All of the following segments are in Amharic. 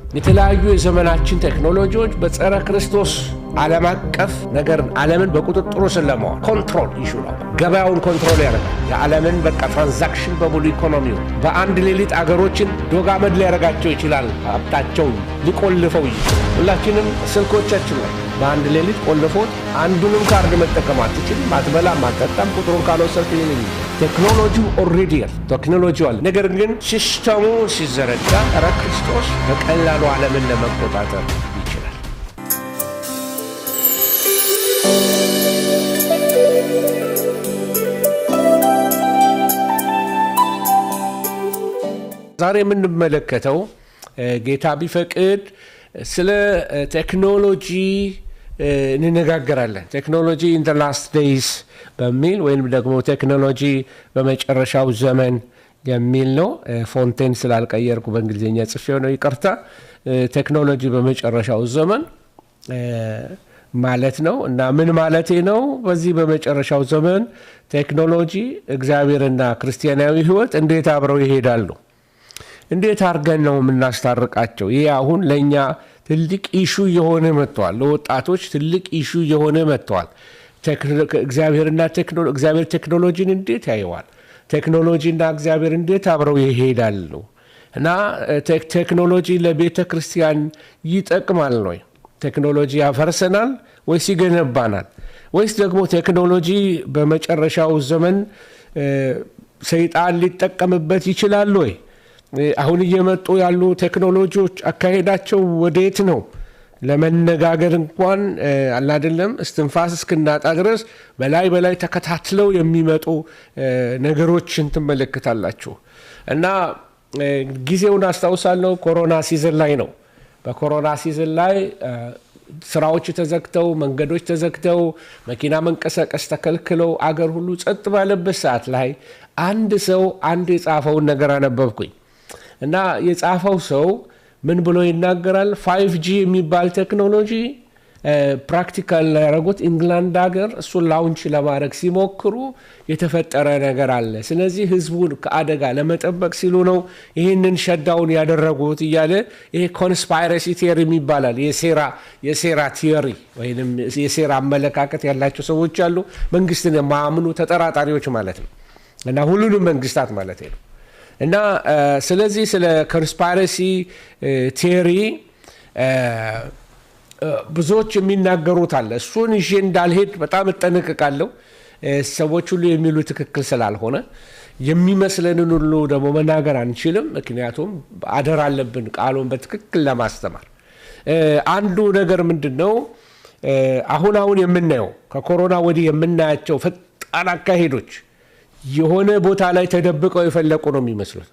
የተለያዩ የዘመናችን ቴክኖሎጂዎች በጸረ ክርስቶስ ዓለም አቀፍ ነገር ዓለምን በቁጥጥሩ ስር ለማዋል ኮንትሮል ይሹላል። ገበያውን ኮንትሮል ያደርጋል። የዓለምን በቃ ትራንዛክሽን በሙሉ ኢኮኖሚው በአንድ ሌሊት አገሮችን ዶጋመድ ሊያደርጋቸው ይችላል። ሀብታቸውን ሊቆልፈው ይችላል። ሁላችንም ስልኮቻችን ላይ በአንድ ሌሊት ቆልፎት አንዱንም ካርድ መጠቀም አትችልም፣ አትበላም፣ አትጠጣም ቁጥሩን ካልወሰድክ ይልኝ። ቴክኖሎጂው ኦልሬዲ ቴክኖሎጂው አለ። ነገር ግን ሲስተሙ ሲዘረጋ ጸረ ክርስቶስ በቀላሉ ዓለምን ለመቆጣጠር ይችላል። ዛሬ የምንመለከተው ጌታ ቢፈቅድ ስለ ቴክኖሎጂ እንነጋገራለን። ቴክኖሎጂ ኢን ዘ ላስት ዴይስ በሚል ወይም ደግሞ ቴክኖሎጂ በመጨረሻው ዘመን የሚል ነው። ፎንቴን ስላልቀየርኩ በእንግሊዝኛ ጽፌው ነው፣ ይቅርታ። ቴክኖሎጂ በመጨረሻው ዘመን ማለት ነው። እና ምን ማለቴ ነው? በዚህ በመጨረሻው ዘመን ቴክኖሎጂ እግዚአብሔርና ክርስቲያናዊ ሕይወት እንዴት አብረው ይሄዳሉ? እንዴት አድርገን ነው የምናስታርቃቸው? ይሄ አሁን ለእኛ ትልቅ ኢሹ የሆነ መጥቷል። ለወጣቶች ትልቅ ኢሹ የሆነ መጥቷል። እግዚአብሔር ቴክኖሎጂን እንዴት ያየዋል? ቴክኖሎጂና እግዚአብሔር እንዴት አብረው ይሄዳሉ? እና ቴክኖሎጂ ለቤተ ክርስቲያን ይጠቅማል ነው? ቴክኖሎጂ ያፈርሰናል ወይስ ይገነባናል? ወይስ ደግሞ ቴክኖሎጂ በመጨረሻው ዘመን ሰይጣን ሊጠቀምበት ይችላል ወይ? አሁን እየመጡ ያሉ ቴክኖሎጂዎች አካሄዳቸው ወዴት ነው? ለመነጋገር እንኳን አላደለም እስትንፋስ እስክናጣ ድረስ በላይ ተከታትለው የሚመጡ ነገሮችን ትመለከታላችሁ። እና ጊዜውን አስታውሳለሁ፣ ኮሮና ሲዝን ላይ ነው። በኮሮና ሲዝን ላይ ስራዎች ተዘግተው፣ መንገዶች ተዘግተው፣ መኪና መንቀሳቀስ ተከልክለው አገር ሁሉ ጸጥ ባለበት ሰዓት ላይ አንድ ሰው የጻፈውን ነገር አነበብኩኝ። እና የጻፈው ሰው ምን ብሎ ይናገራል? 5G የሚባል ቴክኖሎጂ ፕራክቲካል ያደረጉት ኢንግላንድ ሀገር እሱን ላውንች ለማድረግ ሲሞክሩ የተፈጠረ ነገር አለ። ስለዚህ ህዝቡን ከአደጋ ለመጠበቅ ሲሉ ነው ይህንን ሸዳውን ያደረጉት እያለ ይሄ ኮንስፓይረሲ ቲዮሪ ይባላል። የሴራ ቲዮሪ ወይም የሴራ አመለካከት ያላቸው ሰዎች አሉ። መንግስትን የማያምኑ ተጠራጣሪዎች ማለት ነው። እና ሁሉንም መንግስታት ማለት ነው። እና ስለዚህ ስለ ኮንስፓይረሲ ቲዮሪ ብዙዎች የሚናገሩት አለ። እሱን ይዤ እንዳልሄድ በጣም እጠነቅቃለሁ። ሰዎች ሁሉ የሚሉ ትክክል ስላልሆነ የሚመስለንን ሁሉ ደግሞ መናገር አንችልም። ምክንያቱም አደራ አለብን ቃሉን በትክክል ለማስተማር። አንዱ ነገር ምንድን ነው? አሁን የምናየው ከኮሮና ወዲህ የምናያቸው ፈጣን አካሄዶች የሆነ ቦታ ላይ ተደብቀው የፈለቁ ነው የሚመስሉት።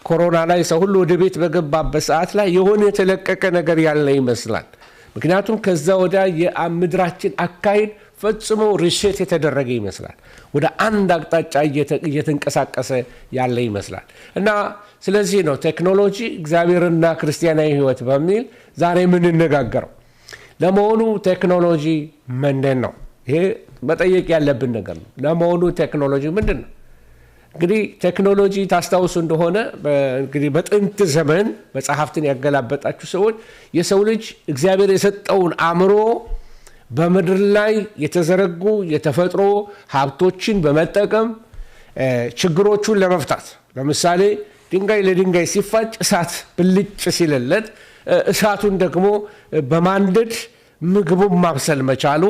ኮሮና ላይ ሰው ሁሉ ወደ ቤት በገባበት ሰዓት ላይ የሆነ የተለቀቀ ነገር ያለ ይመስላል። ምክንያቱም ከዛ ወዲያ የምድራችን አካሄድ ፈጽሞ ሪሴት የተደረገ ይመስላል። ወደ አንድ አቅጣጫ እየተንቀሳቀሰ ያለ ይመስላል። እና ስለዚህ ነው ቴክኖሎጂ እግዚአብሔርና ክርስቲያናዊ ሕይወት በሚል ዛሬ የምንነጋገረው። ለመሆኑ ቴክኖሎጂ ምንድን ነው? ይሄ መጠየቅ ያለብን ነገር ነው። ለመሆኑ ቴክኖሎጂ ምንድን ነው? እንግዲህ ቴክኖሎጂ ታስታውሱ እንደሆነ እንግዲህ በጥንት ዘመን መጽሐፍትን ያገላበጣችሁ ሰዎች የሰው ልጅ እግዚአብሔር የሰጠውን አእምሮ በምድር ላይ የተዘረጉ የተፈጥሮ ሀብቶችን በመጠቀም ችግሮቹን ለመፍታት፣ ለምሳሌ ድንጋይ ለድንጋይ ሲፋጭ እሳት ብልጭ ሲልለት እሳቱን ደግሞ በማንደድ ምግቡን ማብሰል መቻሉ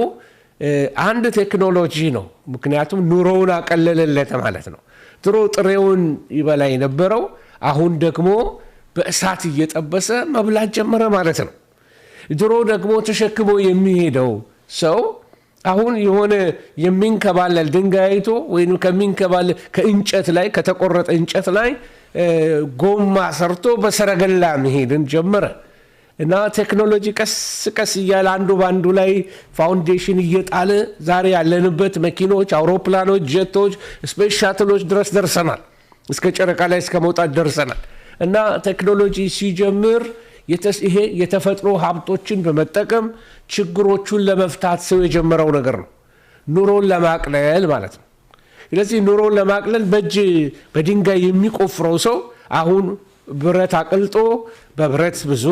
አንድ ቴክኖሎጂ ነው። ምክንያቱም ኑሮውን አቀለለለት ማለት ነው። ድሮ ጥሬውን ይበላ የነበረው አሁን ደግሞ በእሳት እየጠበሰ መብላት ጀመረ ማለት ነው። ድሮ ደግሞ ተሸክሞ የሚሄደው ሰው አሁን የሆነ የሚንከባለል ድንጋይ አይቶ ወይም ከእንጨት ላይ ከተቆረጠ እንጨት ላይ ጎማ ሰርቶ በሰረገላ መሄድን ጀመረ። እና ቴክኖሎጂ ቀስ ቀስ እያለ አንዱ ባንዱ ላይ ፋውንዴሽን እየጣለ ዛሬ ያለንበት መኪኖች፣ አውሮፕላኖች፣ ጀቶች፣ ስፔስ ሻትሎች ድረስ ደርሰናል። እስከ ጨረቃ ላይ እስከ መውጣት ደርሰናል። እና ቴክኖሎጂ ሲጀምር ይሄ የተፈጥሮ ሀብቶችን በመጠቀም ችግሮቹን ለመፍታት ሰው የጀመረው ነገር ነው። ኑሮን ለማቅለል ማለት ነው። ስለዚህ ኑሮን ለማቅለል በድንጋይ የሚቆፍረው ሰው አሁን ብረት አቅልጦ በብረት ብዙ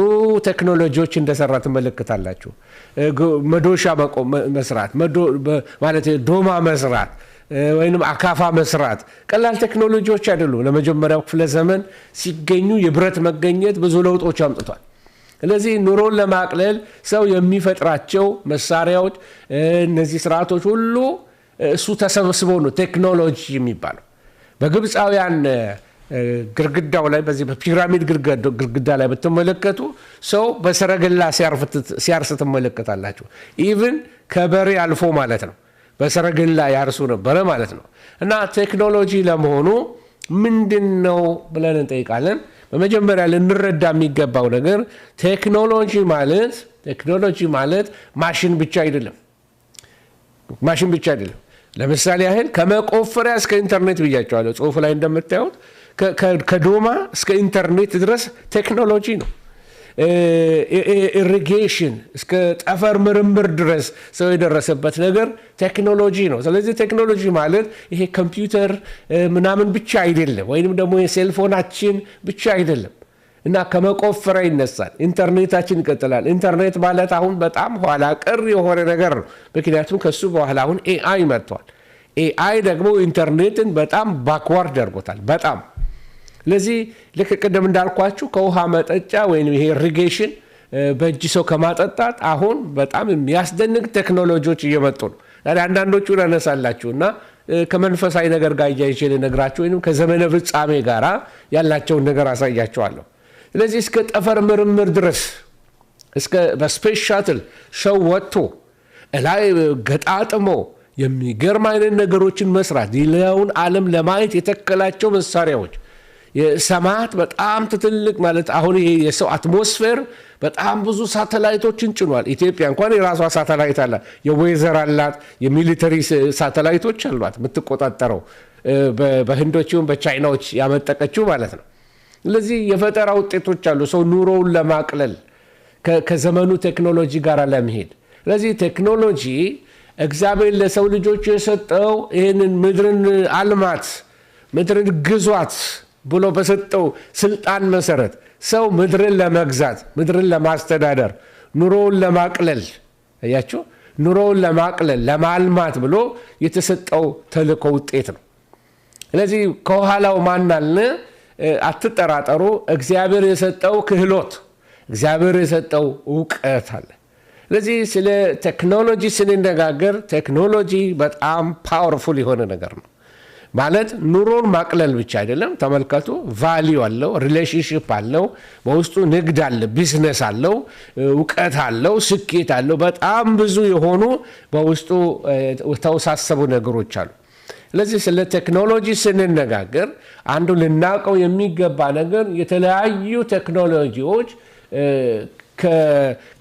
ቴክኖሎጂዎች እንደሰራ ትመለከታላችሁ። መዶሻ መስራት ማለት ዶማ መስራት ወይንም አካፋ መስራት ቀላል ቴክኖሎጂዎች አይደሉም። ለመጀመሪያው ክፍለ ዘመን ሲገኙ የብረት መገኘት ብዙ ለውጦች አምጥቷል። ስለዚህ ኑሮን ለማቅለል ሰው የሚፈጥራቸው መሳሪያዎች እነዚህ ስርዓቶች ሁሉ እሱ ተሰብስበው ነው ቴክኖሎጂ የሚባለው። በግብፃውያን ግርግዳው ላይ በዚህ በፒራሚድ ግርግዳ ላይ ብትመለከቱ ሰው በሰረገላ ሲያርስ ትመለከታላችሁ። ኢቭን ከበሬ አልፎ ማለት ነው በሰረገላ ያርሱ ነበረ ማለት ነው። እና ቴክኖሎጂ ለመሆኑ ምንድነው ብለን እንጠይቃለን። በመጀመሪያ ልንረዳ የሚገባው ነገር ቴክኖሎጂ ማለት ማሽን ብቻ አይደለም። ለምሳሌ ያህል ከመቆፈሪያ እስከ ኢንተርኔት ብያቸዋለሁ ጽሁፍ ላይ እንደምታዩት ከዶማ እስከ ኢንተርኔት ድረስ ቴክኖሎጂ ነው። ኢሪጌሽን እስከ ጠፈር ምርምር ድረስ ሰው የደረሰበት ነገር ቴክኖሎጂ ነው። ስለዚህ ቴክኖሎጂ ማለት ይሄ ኮምፒውተር ምናምን ብቻ አይደለም፣ ወይንም ደግሞ የሴልፎናችን ብቻ አይደለም። እና ከመቆፈሪያ ይነሳል፣ ኢንተርኔታችን ይቀጥላል። ኢንተርኔት ማለት አሁን በጣም ኋላ ቀር የሆነ ነገር ነው። ምክንያቱም ከሱ በኋላ አሁን ኤአይ መጥቷል። ኤአይ ደግሞ ኢንተርኔትን በጣም ባክዋርድ አድርጎታል በጣም። ስለዚህ ልክ ቅድም እንዳልኳችሁ ከውሃ መጠጫ ወይም ይሄ ኢሪጌሽን በእጅ ሰው ከማጠጣት አሁን በጣም የሚያስደንቅ ቴክኖሎጂዎች እየመጡ ነው። አንዳንዶቹ ላነሳላችሁና ከመንፈሳዊ ነገር ጋር እያይዤ ልነግራችሁ ወይም ከዘመነ ፍጻሜ ጋር ያላቸውን ነገር አሳያችኋለሁ። ስለዚህ እስከ ጠፈር ምርምር ድረስ እስከ በስፔስ ሻትል ሰው ወጥቶ ላይ ገጣጥሞ የሚገርም አይነት ነገሮችን መስራት ሌላውን ዓለም ለማየት የተከላቸው መሳሪያዎች የሰማት በጣም ትልቅ ማለት አሁን የሰው አትሞስፌር በጣም ብዙ ሳተላይቶችን ጭኗል። ኢትዮጵያ እንኳን የራሷ ሳተላይት አላት፣ የዌዘር አላት፣ የሚሊተሪ ሳተላይቶች አሏት የምትቆጣጠረው በህንዶችም በቻይናዎች ያመጠቀችው ማለት ነው። ስለዚህ የፈጠራ ውጤቶች አሉ ሰው ኑሮውን ለማቅለል ከዘመኑ ቴክኖሎጂ ጋር ለመሄድ። ስለዚህ ቴክኖሎጂ እግዚአብሔር ለሰው ልጆች የሰጠው ይህንን ምድርን አልማት ምድርን ግዟት ብሎ በሰጠው ስልጣን መሰረት ሰው ምድርን ለመግዛት ምድርን ለማስተዳደር ኑሮውን ለማቅለል አያችሁ ኑሮውን ለማቅለል ለማልማት ብሎ የተሰጠው ተልእኮ ውጤት ነው። ስለዚህ ከኋላው ማናል አትጠራጠሩ። እግዚአብሔር የሰጠው ክህሎት እግዚአብሔር የሰጠው ዕውቀት አለ። ስለዚህ ስለ ቴክኖሎጂ ስንነጋገር ቴክኖሎጂ በጣም ፓወርፉል የሆነ ነገር ነው። ማለት ኑሮን ማቅለል ብቻ አይደለም። ተመልከቱ፣ ቫልዩ አለው፣ ሪሌሽንሺፕ አለው፣ በውስጡ ንግድ አለ፣ ቢዝነስ አለው፣ ዕውቀት አለው፣ ስኬት አለው። በጣም ብዙ የሆኑ በውስጡ ተወሳሰቡ ነገሮች አሉ። ስለዚህ ስለ ቴክኖሎጂ ስንነጋገር አንዱ ልናውቀው የሚገባ ነገር የተለያዩ ቴክኖሎጂዎች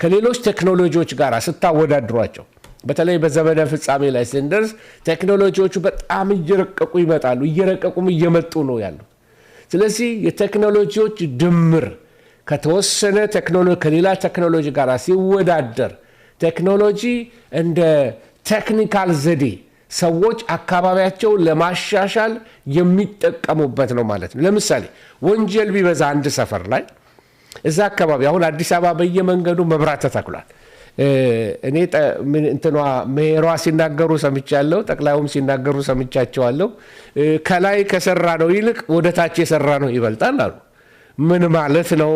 ከሌሎች ቴክኖሎጂዎች ጋር ስታወዳድሯቸው በተለይ በዘመነ ፍጻሜ ላይ ስንደርስ ቴክኖሎጂዎቹ በጣም እየረቀቁ ይመጣሉ፣ እየረቀቁም እየመጡ ነው ያሉት። ስለዚህ የቴክኖሎጂዎች ድምር ከተወሰነ ቴክኖሎጂ ከሌላ ቴክኖሎጂ ጋር ሲወዳደር ቴክኖሎጂ እንደ ቴክኒካል ዘዴ ሰዎች አካባቢያቸውን ለማሻሻል የሚጠቀሙበት ነው ማለት ነው። ለምሳሌ ወንጀል ቢበዛ አንድ ሰፈር ላይ እዛ አካባቢ አሁን አዲስ አበባ በየመንገዱ መብራት ተተክሏል። እኔ እንትኗ ሜሯ ሲናገሩ ሰምቻለሁ፣ ጠቅላዩም ሲናገሩ ሰምቻቸዋለሁ። ከላይ ከሰራ ነው ይልቅ ወደ ታች የሰራ ነው ይበልጣል አሉ። ምን ማለት ነው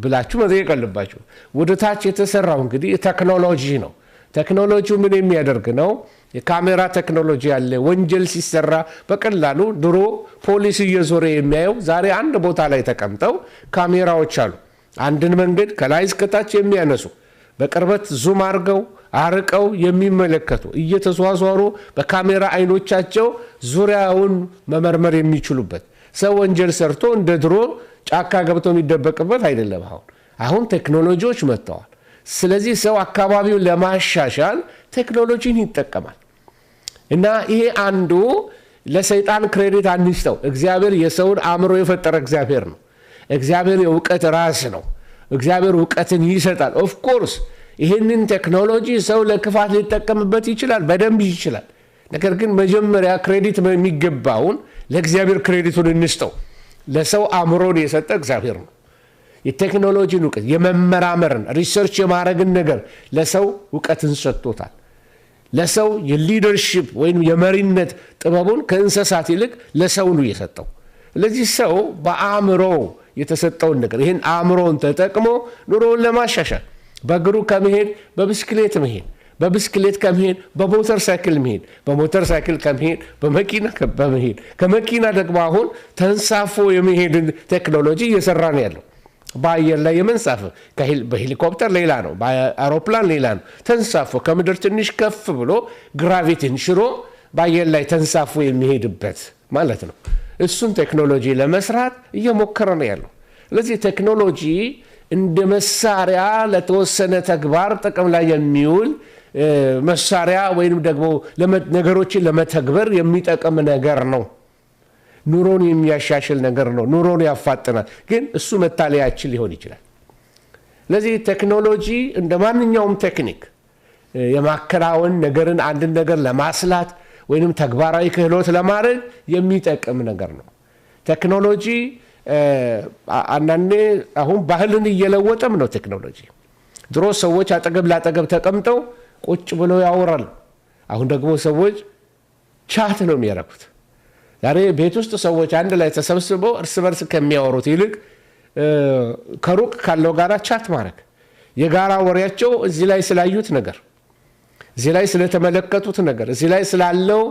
ብላችሁ መጠየቅ አለባችሁ። ወደ ታች የተሰራው እንግዲህ ቴክኖሎጂ ነው። ቴክኖሎጂው ምን የሚያደርግ ነው? የካሜራ ቴክኖሎጂ አለ። ወንጀል ሲሰራ በቀላሉ ድሮ ፖሊስ እየዞረ የሚያየው ዛሬ አንድ ቦታ ላይ ተቀምጠው ካሜራዎች አሉ። አንድን መንገድ ከላይ እስከ ታች የሚያነሱ በቅርበት ዙም አድርገው አርቀው የሚመለከቱ እየተዟዟሩ በካሜራ አይኖቻቸው ዙሪያውን መመርመር የሚችሉበት ሰው ወንጀል ሰርቶ እንደ ድሮ ጫካ ገብቶ የሚደበቅበት አይደለም። አሁን ቴክኖሎጂዎች መጥተዋል። ስለዚህ ሰው አካባቢውን ለማሻሻል ቴክኖሎጂን ይጠቀማል። እና ይሄ አንዱ ለሰይጣን ክሬዲት አንስተው እግዚአብሔር የሰውን አእምሮ የፈጠረ እግዚአብሔር ነው። እግዚአብሔር የእውቀት ራስ ነው። እግዚአብሔር ዕውቀትን ይሰጣል። ኦፍ ኮርስ ይህንን ቴክኖሎጂ ሰው ለክፋት ሊጠቀምበት ይችላል፣ በደንብ ይችላል። ነገር ግን መጀመሪያ ክሬዲት የሚገባውን ለእግዚአብሔር ክሬዲቱን እንስጠው። ለሰው አእምሮን የሰጠ እግዚአብሔር ነው። የቴክኖሎጂን እውቀት የመመራመርን ሪሰርች የማድረግን ነገር ለሰው እውቀትን ሰጥቶታል። ለሰው የሊደርሺፕ ወይም የመሪነት ጥበቡን ከእንስሳት ይልቅ ለሰው ነው የሰጠው። ስለዚህ ሰው በአእምሮ የተሰጠውን ነገር ይህን አእምሮን ተጠቅሞ ኑሮውን ለማሻሻል በእግሩ ከመሄድ በብስክሌት መሄድ፣ በብስክሌት ከመሄድ በሞተር ሳይክል መሄድ፣ በሞተር ሳይክል ከመሄድ በመኪና በመሄድ፣ ከመኪና ደግሞ አሁን ተንሳፎ የመሄድን ቴክኖሎጂ እየሰራ ነው ያለው። በአየር ላይ የመንሳፈፍ በሄሊኮፕተር ሌላ ነው፣ በአውሮፕላን ሌላ ነው። ተንሳፎ ከምድር ትንሽ ከፍ ብሎ ግራቪቲን ሽሮ በአየር ላይ ተንሳፎ የሚሄድበት ማለት ነው። እሱን ቴክኖሎጂ ለመስራት እየሞከረ ነው ያለው። ስለዚህ ቴክኖሎጂ እንደ መሳሪያ ለተወሰነ ተግባር ጥቅም ላይ የሚውል መሳሪያ ወይም ደግሞ ነገሮችን ለመተግበር የሚጠቅም ነገር ነው። ኑሮን የሚያሻሽል ነገር ነው። ኑሮን ያፋጥናል። ግን እሱ መታለያችን ሊሆን ይችላል። ስለዚህ ቴክኖሎጂ እንደ ማንኛውም ቴክኒክ የማከናወን ነገርን አንድን ነገር ለማስላት ወይንም ተግባራዊ ክህሎት ለማድረግ የሚጠቅም ነገር ነው። ቴክኖሎጂ አንዳንዴ አሁን ባህልን እየለወጠም ነው ቴክኖሎጂ። ድሮ ሰዎች አጠገብ ላጠገብ ተቀምጠው ቁጭ ብለው ያወራሉ። አሁን ደግሞ ሰዎች ቻት ነው የሚያደርጉት። ዛሬ ቤት ውስጥ ሰዎች አንድ ላይ ተሰብስበው እርስ በርስ ከሚያወሩት ይልቅ ከሩቅ ካለው ጋራ ቻት ማድረግ፣ የጋራ ወሬያቸው እዚህ ላይ ስላዩት ነገር፣ እዚህ ላይ ስለተመለከቱት ነገር፣ እዚህ ላይ ስላለው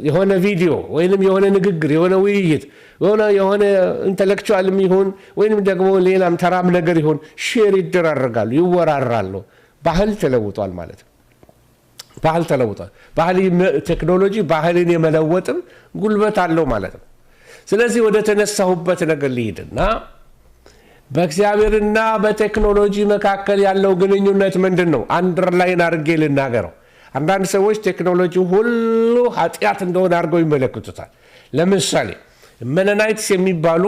የሆነ ቪዲዮ ወይንም የሆነ ንግግር፣ የሆነ ውይይት፣ የሆነ ኢንተሌክቹዋልም ይሁን ወይንም ደግሞ ሌላም ተራም ነገር ይሁን ሼር ይደራረጋሉ፣ ይወራራሉ። ባህል ተለውጧል ማለት ነው። ባህል ተለውጧል። ቴክኖሎጂ ባህልን የመለወጥም ጉልበት አለው ማለት ነው። ስለዚህ ወደ ተነሳሁበት ነገር ልሂድና በእግዚአብሔርና በቴክኖሎጂ መካከል ያለው ግንኙነት ምንድን ነው? አንደርላይን አድርጌ ልናገረው። አንዳንድ ሰዎች ቴክኖሎጂ ሁሉ ኃጢአት እንደሆነ አድርገው ይመለክቱታል። ለምሳሌ መነናይትስ የሚባሉ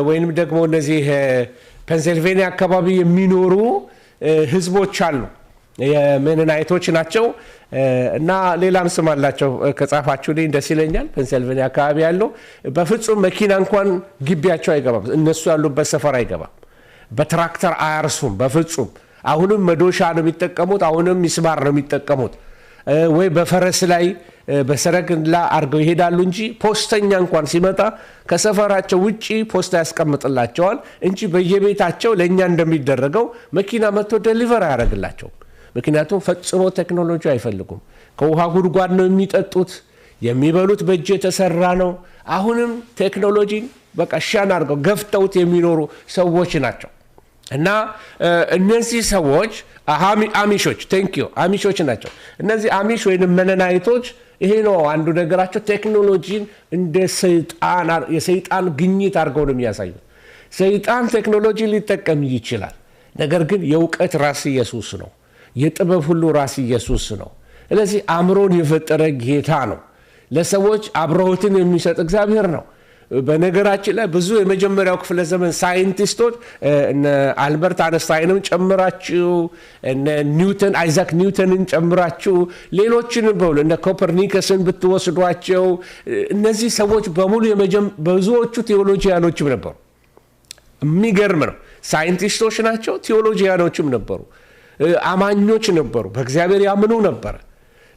ወይንም ደግሞ እነዚህ ፔንሲልቬኒያ አካባቢ የሚኖሩ ህዝቦች አሉ። የመነናይቶች ናቸው እና ሌላም ስም አላቸው። ከጻፋችሁ ላይ ደስ ይለኛል። ፔንሲልቬኒያ አካባቢ ያለው በፍጹም መኪና እንኳን ግቢያቸው አይገባም። እነሱ ያሉበት ሰፈር አይገባም። በትራክተር አያርሱም በፍጹም። አሁንም መዶሻ ነው የሚጠቀሙት። አሁንም ሚስማር ነው የሚጠቀሙት። ወይ በፈረስ ላይ በሰረገላ አድርገው ይሄዳሉ እንጂ ፖስተኛ እንኳን ሲመጣ ከሰፈራቸው ውጪ ፖስታ ያስቀምጥላቸዋል እንጂ በየቤታቸው ለእኛ እንደሚደረገው መኪና መጥቶ ደሊቨር አያደርግላቸውም። ምክንያቱም ፈጽሞ ቴክኖሎጂ አይፈልጉም። ከውሃ ጉድጓድ ነው የሚጠጡት። የሚበሉት በእጅ የተሰራ ነው። አሁንም ቴክኖሎጂን በቃ ሻን አድርገው ገፍተውት የሚኖሩ ሰዎች ናቸው። እና እነዚህ ሰዎች አሚሾች አሚሾች ናቸው። እነዚህ አሚሽ ወይም መነናይቶች ይሄ ነው አንዱ ነገራቸው። ቴክኖሎጂን እንደ የሰይጣን ግኝት አድርገው ነው የሚያሳዩት። ሰይጣን ቴክኖሎጂ ሊጠቀም ይችላል። ነገር ግን የእውቀት ራስ ኢየሱስ ነው። የጥበብ ሁሉ ራስ ኢየሱስ ነው። ስለዚህ አእምሮን የፈጠረ ጌታ ነው። ለሰዎች አብሮትን የሚሰጥ እግዚአብሔር ነው። በነገራችን ላይ ብዙ የመጀመሪያው ክፍለ ዘመን ሳይንቲስቶች እነ አልበርት አንስታይንም ጨምራችሁ እነ ኒውተን አይዛክ ኒውተንን ጨምራችሁ ሌሎችንም በሙሉ እነ ኮፐርኒከስን ብትወስዷቸው እነዚህ ሰዎች በሙሉ ብዙዎቹ ቴዎሎጂያኖችም ነበሩ። የሚገርም ነው። ሳይንቲስቶች ናቸው፣ ቴዎሎጂያኖችም ነበሩ፣ አማኞች ነበሩ፣ በእግዚአብሔር ያምኑ ነበር።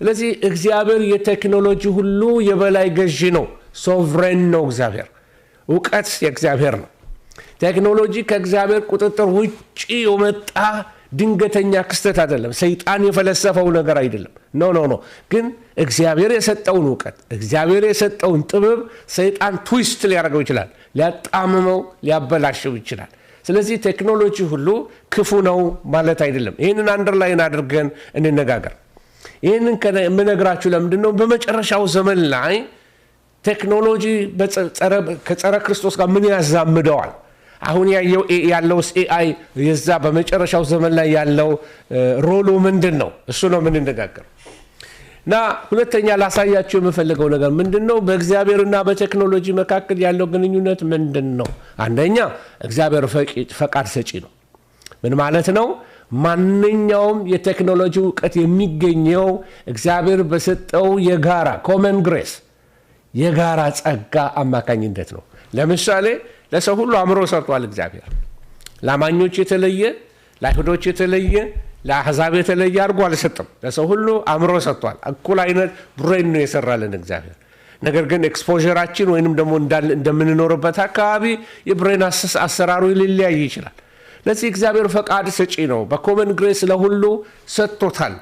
ስለዚህ እግዚአብሔር የቴክኖሎጂ ሁሉ የበላይ ገዢ ነው። ሶቨሬን ነው እግዚአብሔር። እውቀት የእግዚአብሔር ነው። ቴክኖሎጂ ከእግዚአብሔር ቁጥጥር ውጪ የመጣ ድንገተኛ ክስተት አይደለም። ሰይጣን የፈለሰፈው ነገር አይደለም። ኖ ግን እግዚአብሔር የሰጠውን እውቀት፣ እግዚአብሔር የሰጠውን ጥበብ ሰይጣን ትዊስት ሊያደርገው ይችላል፣ ሊያጣምመው፣ ሊያበላሸው ይችላል። ስለዚህ ቴክኖሎጂ ሁሉ ክፉ ነው ማለት አይደለም። ይህንን አንደርላይን አድርገን እንነጋገር። ይህንን የምነግራችሁ ለምንድን ነው? በመጨረሻው ዘመን ላይ ቴክኖሎጂ ከጸረ ክርስቶስ ጋር ምን ያዛምደዋል? አሁን ያለው ኤአይ የዛ በመጨረሻው ዘመን ላይ ያለው ሮሉ ምንድን ነው? እሱ ነው የምንነጋገር። እና ሁለተኛ ላሳያችሁ የምፈልገው ነገር ምንድን ነው? በእግዚአብሔርና በቴክኖሎጂ መካከል ያለው ግንኙነት ምንድን ነው? አንደኛ እግዚአብሔር ፈቃድ ሰጪ ነው። ምን ማለት ነው? ማንኛውም የቴክኖሎጂ እውቀት የሚገኘው እግዚአብሔር በሰጠው የጋራ ኮመን ግሬስ የጋራ ጸጋ አማካኝነት ነው። ለምሳሌ ለሰው ሁሉ አእምሮ ሰጥቷል እግዚአብሔር። ለአማኞች የተለየ፣ ለአይሁዶች የተለየ፣ ለአሕዛብ የተለየ አድርጎ አልሰጥም። ለሰው ሁሉ አእምሮ ሰጥቷል። እኩል አይነት ብሬን ነው የሰራልን እግዚአብሔር። ነገር ግን ኤክስፖዠራችን ወይንም ደግሞ እንደምንኖርበት አካባቢ የብሬን አሰራሩ ሊለያይ ይችላል። ለዚህ እግዚአብሔር ፈቃድ ሰጪ ነው። በኮመን ግሬስ ለሁሉ ሰጥቶታል።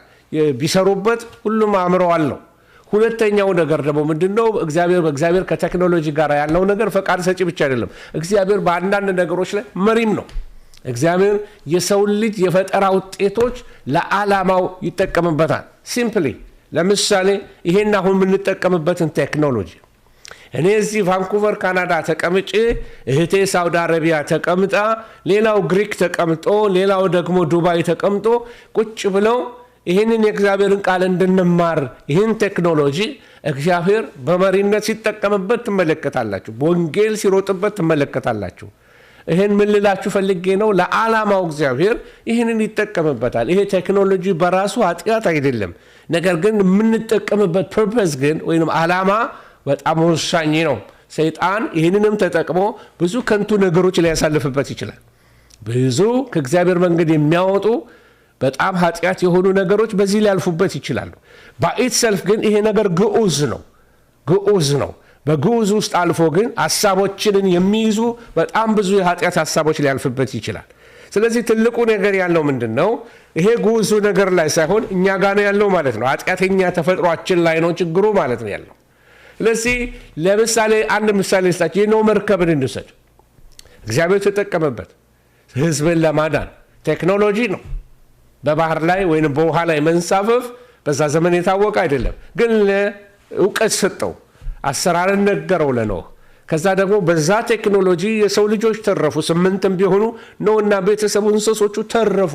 ቢሰሩበት ሁሉም አእምሮ አለው። ሁለተኛው ነገር ደግሞ ምንድነው? በእግዚአብሔር ከቴክኖሎጂ ጋር ያለው ነገር ፈቃድ ሰጪ ብቻ አይደለም። እግዚአብሔር በአንዳንድ ነገሮች ላይ መሪም ነው። እግዚአብሔር የሰው ልጅ የፈጠራ ውጤቶች ለዓላማው ይጠቀምበታል። ሲምፕሊ ለምሳሌ ይሄን አሁን የምንጠቀምበትን ቴክኖሎጂ እኔ እዚህ ቫንኩቨር ካናዳ ተቀምጬ እህቴ ሳውዲ አረቢያ ተቀምጣ፣ ሌላው ግሪክ ተቀምጦ፣ ሌላው ደግሞ ዱባይ ተቀምጦ ቁጭ ብለው ይህንን የእግዚአብሔርን ቃል እንድንማር ይህን ቴክኖሎጂ እግዚአብሔር በመሪነት ሲጠቀምበት ትመለከታላችሁ። በወንጌል ሲሮጥበት ትመለከታላችሁ። ይህን ምን ልላችሁ ፈልጌ ነው? ለዓላማው እግዚአብሔር ይህንን ይጠቀምበታል። ይሄ ቴክኖሎጂ በራሱ ኃጢአት አይደለም። ነገር ግን የምንጠቀምበት ፐርፐስ ግን ወይም ዓላማ በጣም ወሳኝ ነው። ሰይጣን ይህንንም ተጠቅሞ ብዙ ከንቱ ነገሮች ሊያሳልፍበት ይችላል። ብዙ ከእግዚአብሔር መንገድ የሚያወጡ በጣም ኃጢአት የሆኑ ነገሮች በዚህ ሊያልፉበት ይችላሉ። በኢትሰልፍ ግን ይሄ ነገር ግዑዝ ነው። በግዑዝ ውስጥ አልፎ ግን ሐሳቦችን የሚይዙ በጣም ብዙ የኃጢአት ሐሳቦች ሊያልፍበት ይችላል። ስለዚህ ትልቁ ነገር ያለው ምንድነው? ይሄ ግዑዙ ነገር ላይ ሳይሆን እኛ ጋር ነው ያለው ማለት ነው። ኃጢአተኛ ተፈጥሯችን ላይ ነው ችግሩ ማለት ነው ያለው። ስለዚህ ለምሳሌ አንድ ምሳሌ ልስጣችሁ። የኖህ መርከብን እንውሰድ። እግዚአብሔር ተጠቀመበት ሕዝብን ለማዳን። ቴክኖሎጂ ነው። በባህር ላይ ወይም በውሃ ላይ መንሳፈፍ በዛ ዘመን የታወቀ አይደለም፣ ግን እውቀት ሰጠው፣ አሰራርን ነገረው ለኖህ። ከዛ ደግሞ በዛ ቴክኖሎጂ የሰው ልጆች ተረፉ። 8 ቢሆኑ ኖህና ቤተሰቡ እንስሶቹ ተረፉ።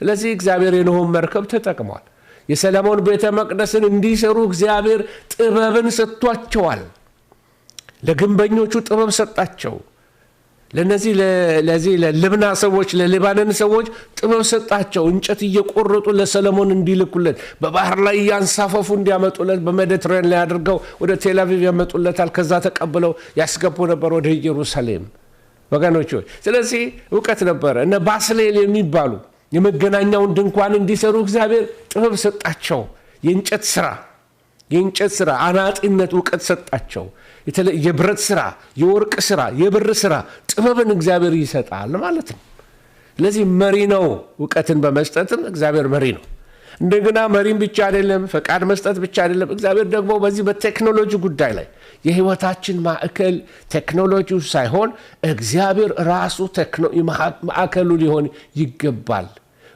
ስለዚህ እግዚአብሔር የኖህን መርከብ ተጠቅሟል። የሰለሞን ቤተ መቅደስን እንዲሰሩ እግዚአብሔር ጥበብን ሰጥቷቸዋል። ለግንበኞቹ ጥበብ ሰጣቸው። ለዚህ ለልብና ሰዎች ለሊባኖን ሰዎች ጥበብ ሰጣቸው። እንጨት እየቆረጡ ለሰለሞን እንዲልኩለት፣ በባህር ላይ እያንሳፈፉ እንዲያመጡለት፣ በሜዲትሬን ላይ አድርገው ወደ ቴል አቪቭ ያመጡለታል። ከዛ ተቀብለው ያስገቡ ነበር ወደ ኢየሩሳሌም ወገኖች። ስለዚህ እውቀት ነበረ። እነ ባስሌል የሚባሉ የመገናኛውን ድንኳን እንዲሰሩ እግዚአብሔር ጥበብ ሰጣቸው። የእንጨት ስራ አናጢነት እውቀት ሰጣቸው። የብረት ስራ፣ የወርቅ ስራ፣ የብር ስራ ጥበብን እግዚአብሔር ይሰጣል ማለት ነው። ስለዚህ መሪ ነው። እውቀትን በመስጠትም እግዚአብሔር መሪ ነው። እንደገና መሪም ብቻ አይደለም፣ ፈቃድ መስጠት ብቻ አይደለም። እግዚአብሔር ደግሞ በዚህ በቴክኖሎጂ ጉዳይ ላይ የህይወታችን ማዕከል ቴክኖሎጂው ሳይሆን እግዚአብሔር ራሱ ማዕከሉ ሊሆን ይገባል።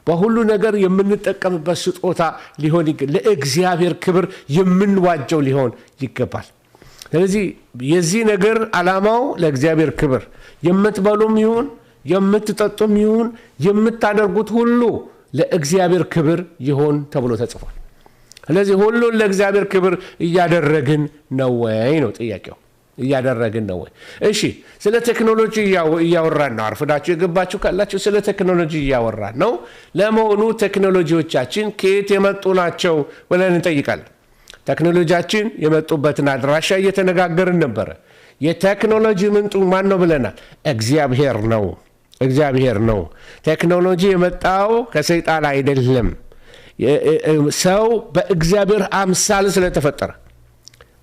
በሁሉ ነገር የምንጠቀምበት ስጦታ ሊሆን ለእግዚአብሔር ክብር የምንዋጀው ሊሆን ይገባል። ስለዚህ የዚህ ነገር ዓላማው ለእግዚአብሔር ክብር፣ የምትበሉም ይሁን የምትጠጡም ይሁን የምታደርጉት ሁሉ ለእግዚአብሔር ክብር ይሆን ተብሎ ተጽፏል። ስለዚህ ሁሉን ለእግዚአብሔር ክብር እያደረግን ነው ወይ ነው ጥያቄው። እያደረግን ነው ወይ? እሺ፣ ስለ ቴክኖሎጂ እያወራን ነው። አርፍዳችሁ የገባችሁ ካላችሁ ስለ ቴክኖሎጂ እያወራን ነው። ለመሆኑ ቴክኖሎጂዎቻችን ከየት የመጡ ናቸው ብለን እንጠይቃለን። ቴክኖሎጂያችን የመጡበትን አድራሻ እየተነጋገርን ነበረ። የቴክኖሎጂ ምንጩ ማን ነው ብለናል? እግዚአብሔር ነው። ቴክኖሎጂ የመጣው ከሰይጣን አይደለም። ሰው በእግዚአብሔር አምሳል ስለተፈጠረ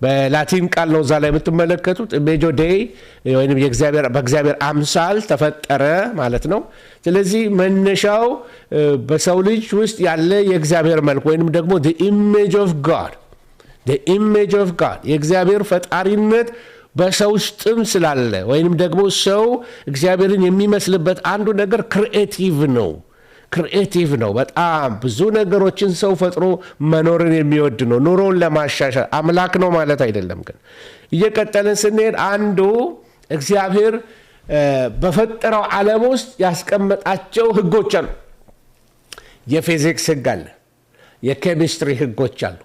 በላቲን ቃል ነው እዛ ላይ የምትመለከቱት ኢሜጆ ዴይ ወይም በእግዚአብሔር አምሳል ተፈጠረ ማለት ነው። ስለዚህ መነሻው በሰው ልጅ ውስጥ ያለ የእግዚአብሔር መልክ ወይም ደግሞ the image of God የእግዚአብሔር ፈጣሪነት በሰው ውስጥም ስላለ ወይም ደግሞ ሰው እግዚአብሔርን የሚመስልበት አንዱ ነገር ክሪኤቲቭ ነው። በጣም ብዙ ነገሮችን ሰው ፈጥሮ መኖርን የሚወድ ነው። ኑሮን ለማሻሻል አምላክ ነው ማለት አይደለም። ግን እየቀጠልን ስንሄድ አንዱ እግዚአብሔር በፈጠረው ዓለም ውስጥ ያስቀመጣቸው ህጎች አሉ። የፊዚክስ ህግ አለ፣ የኬሚስትሪ ህጎች አሉ።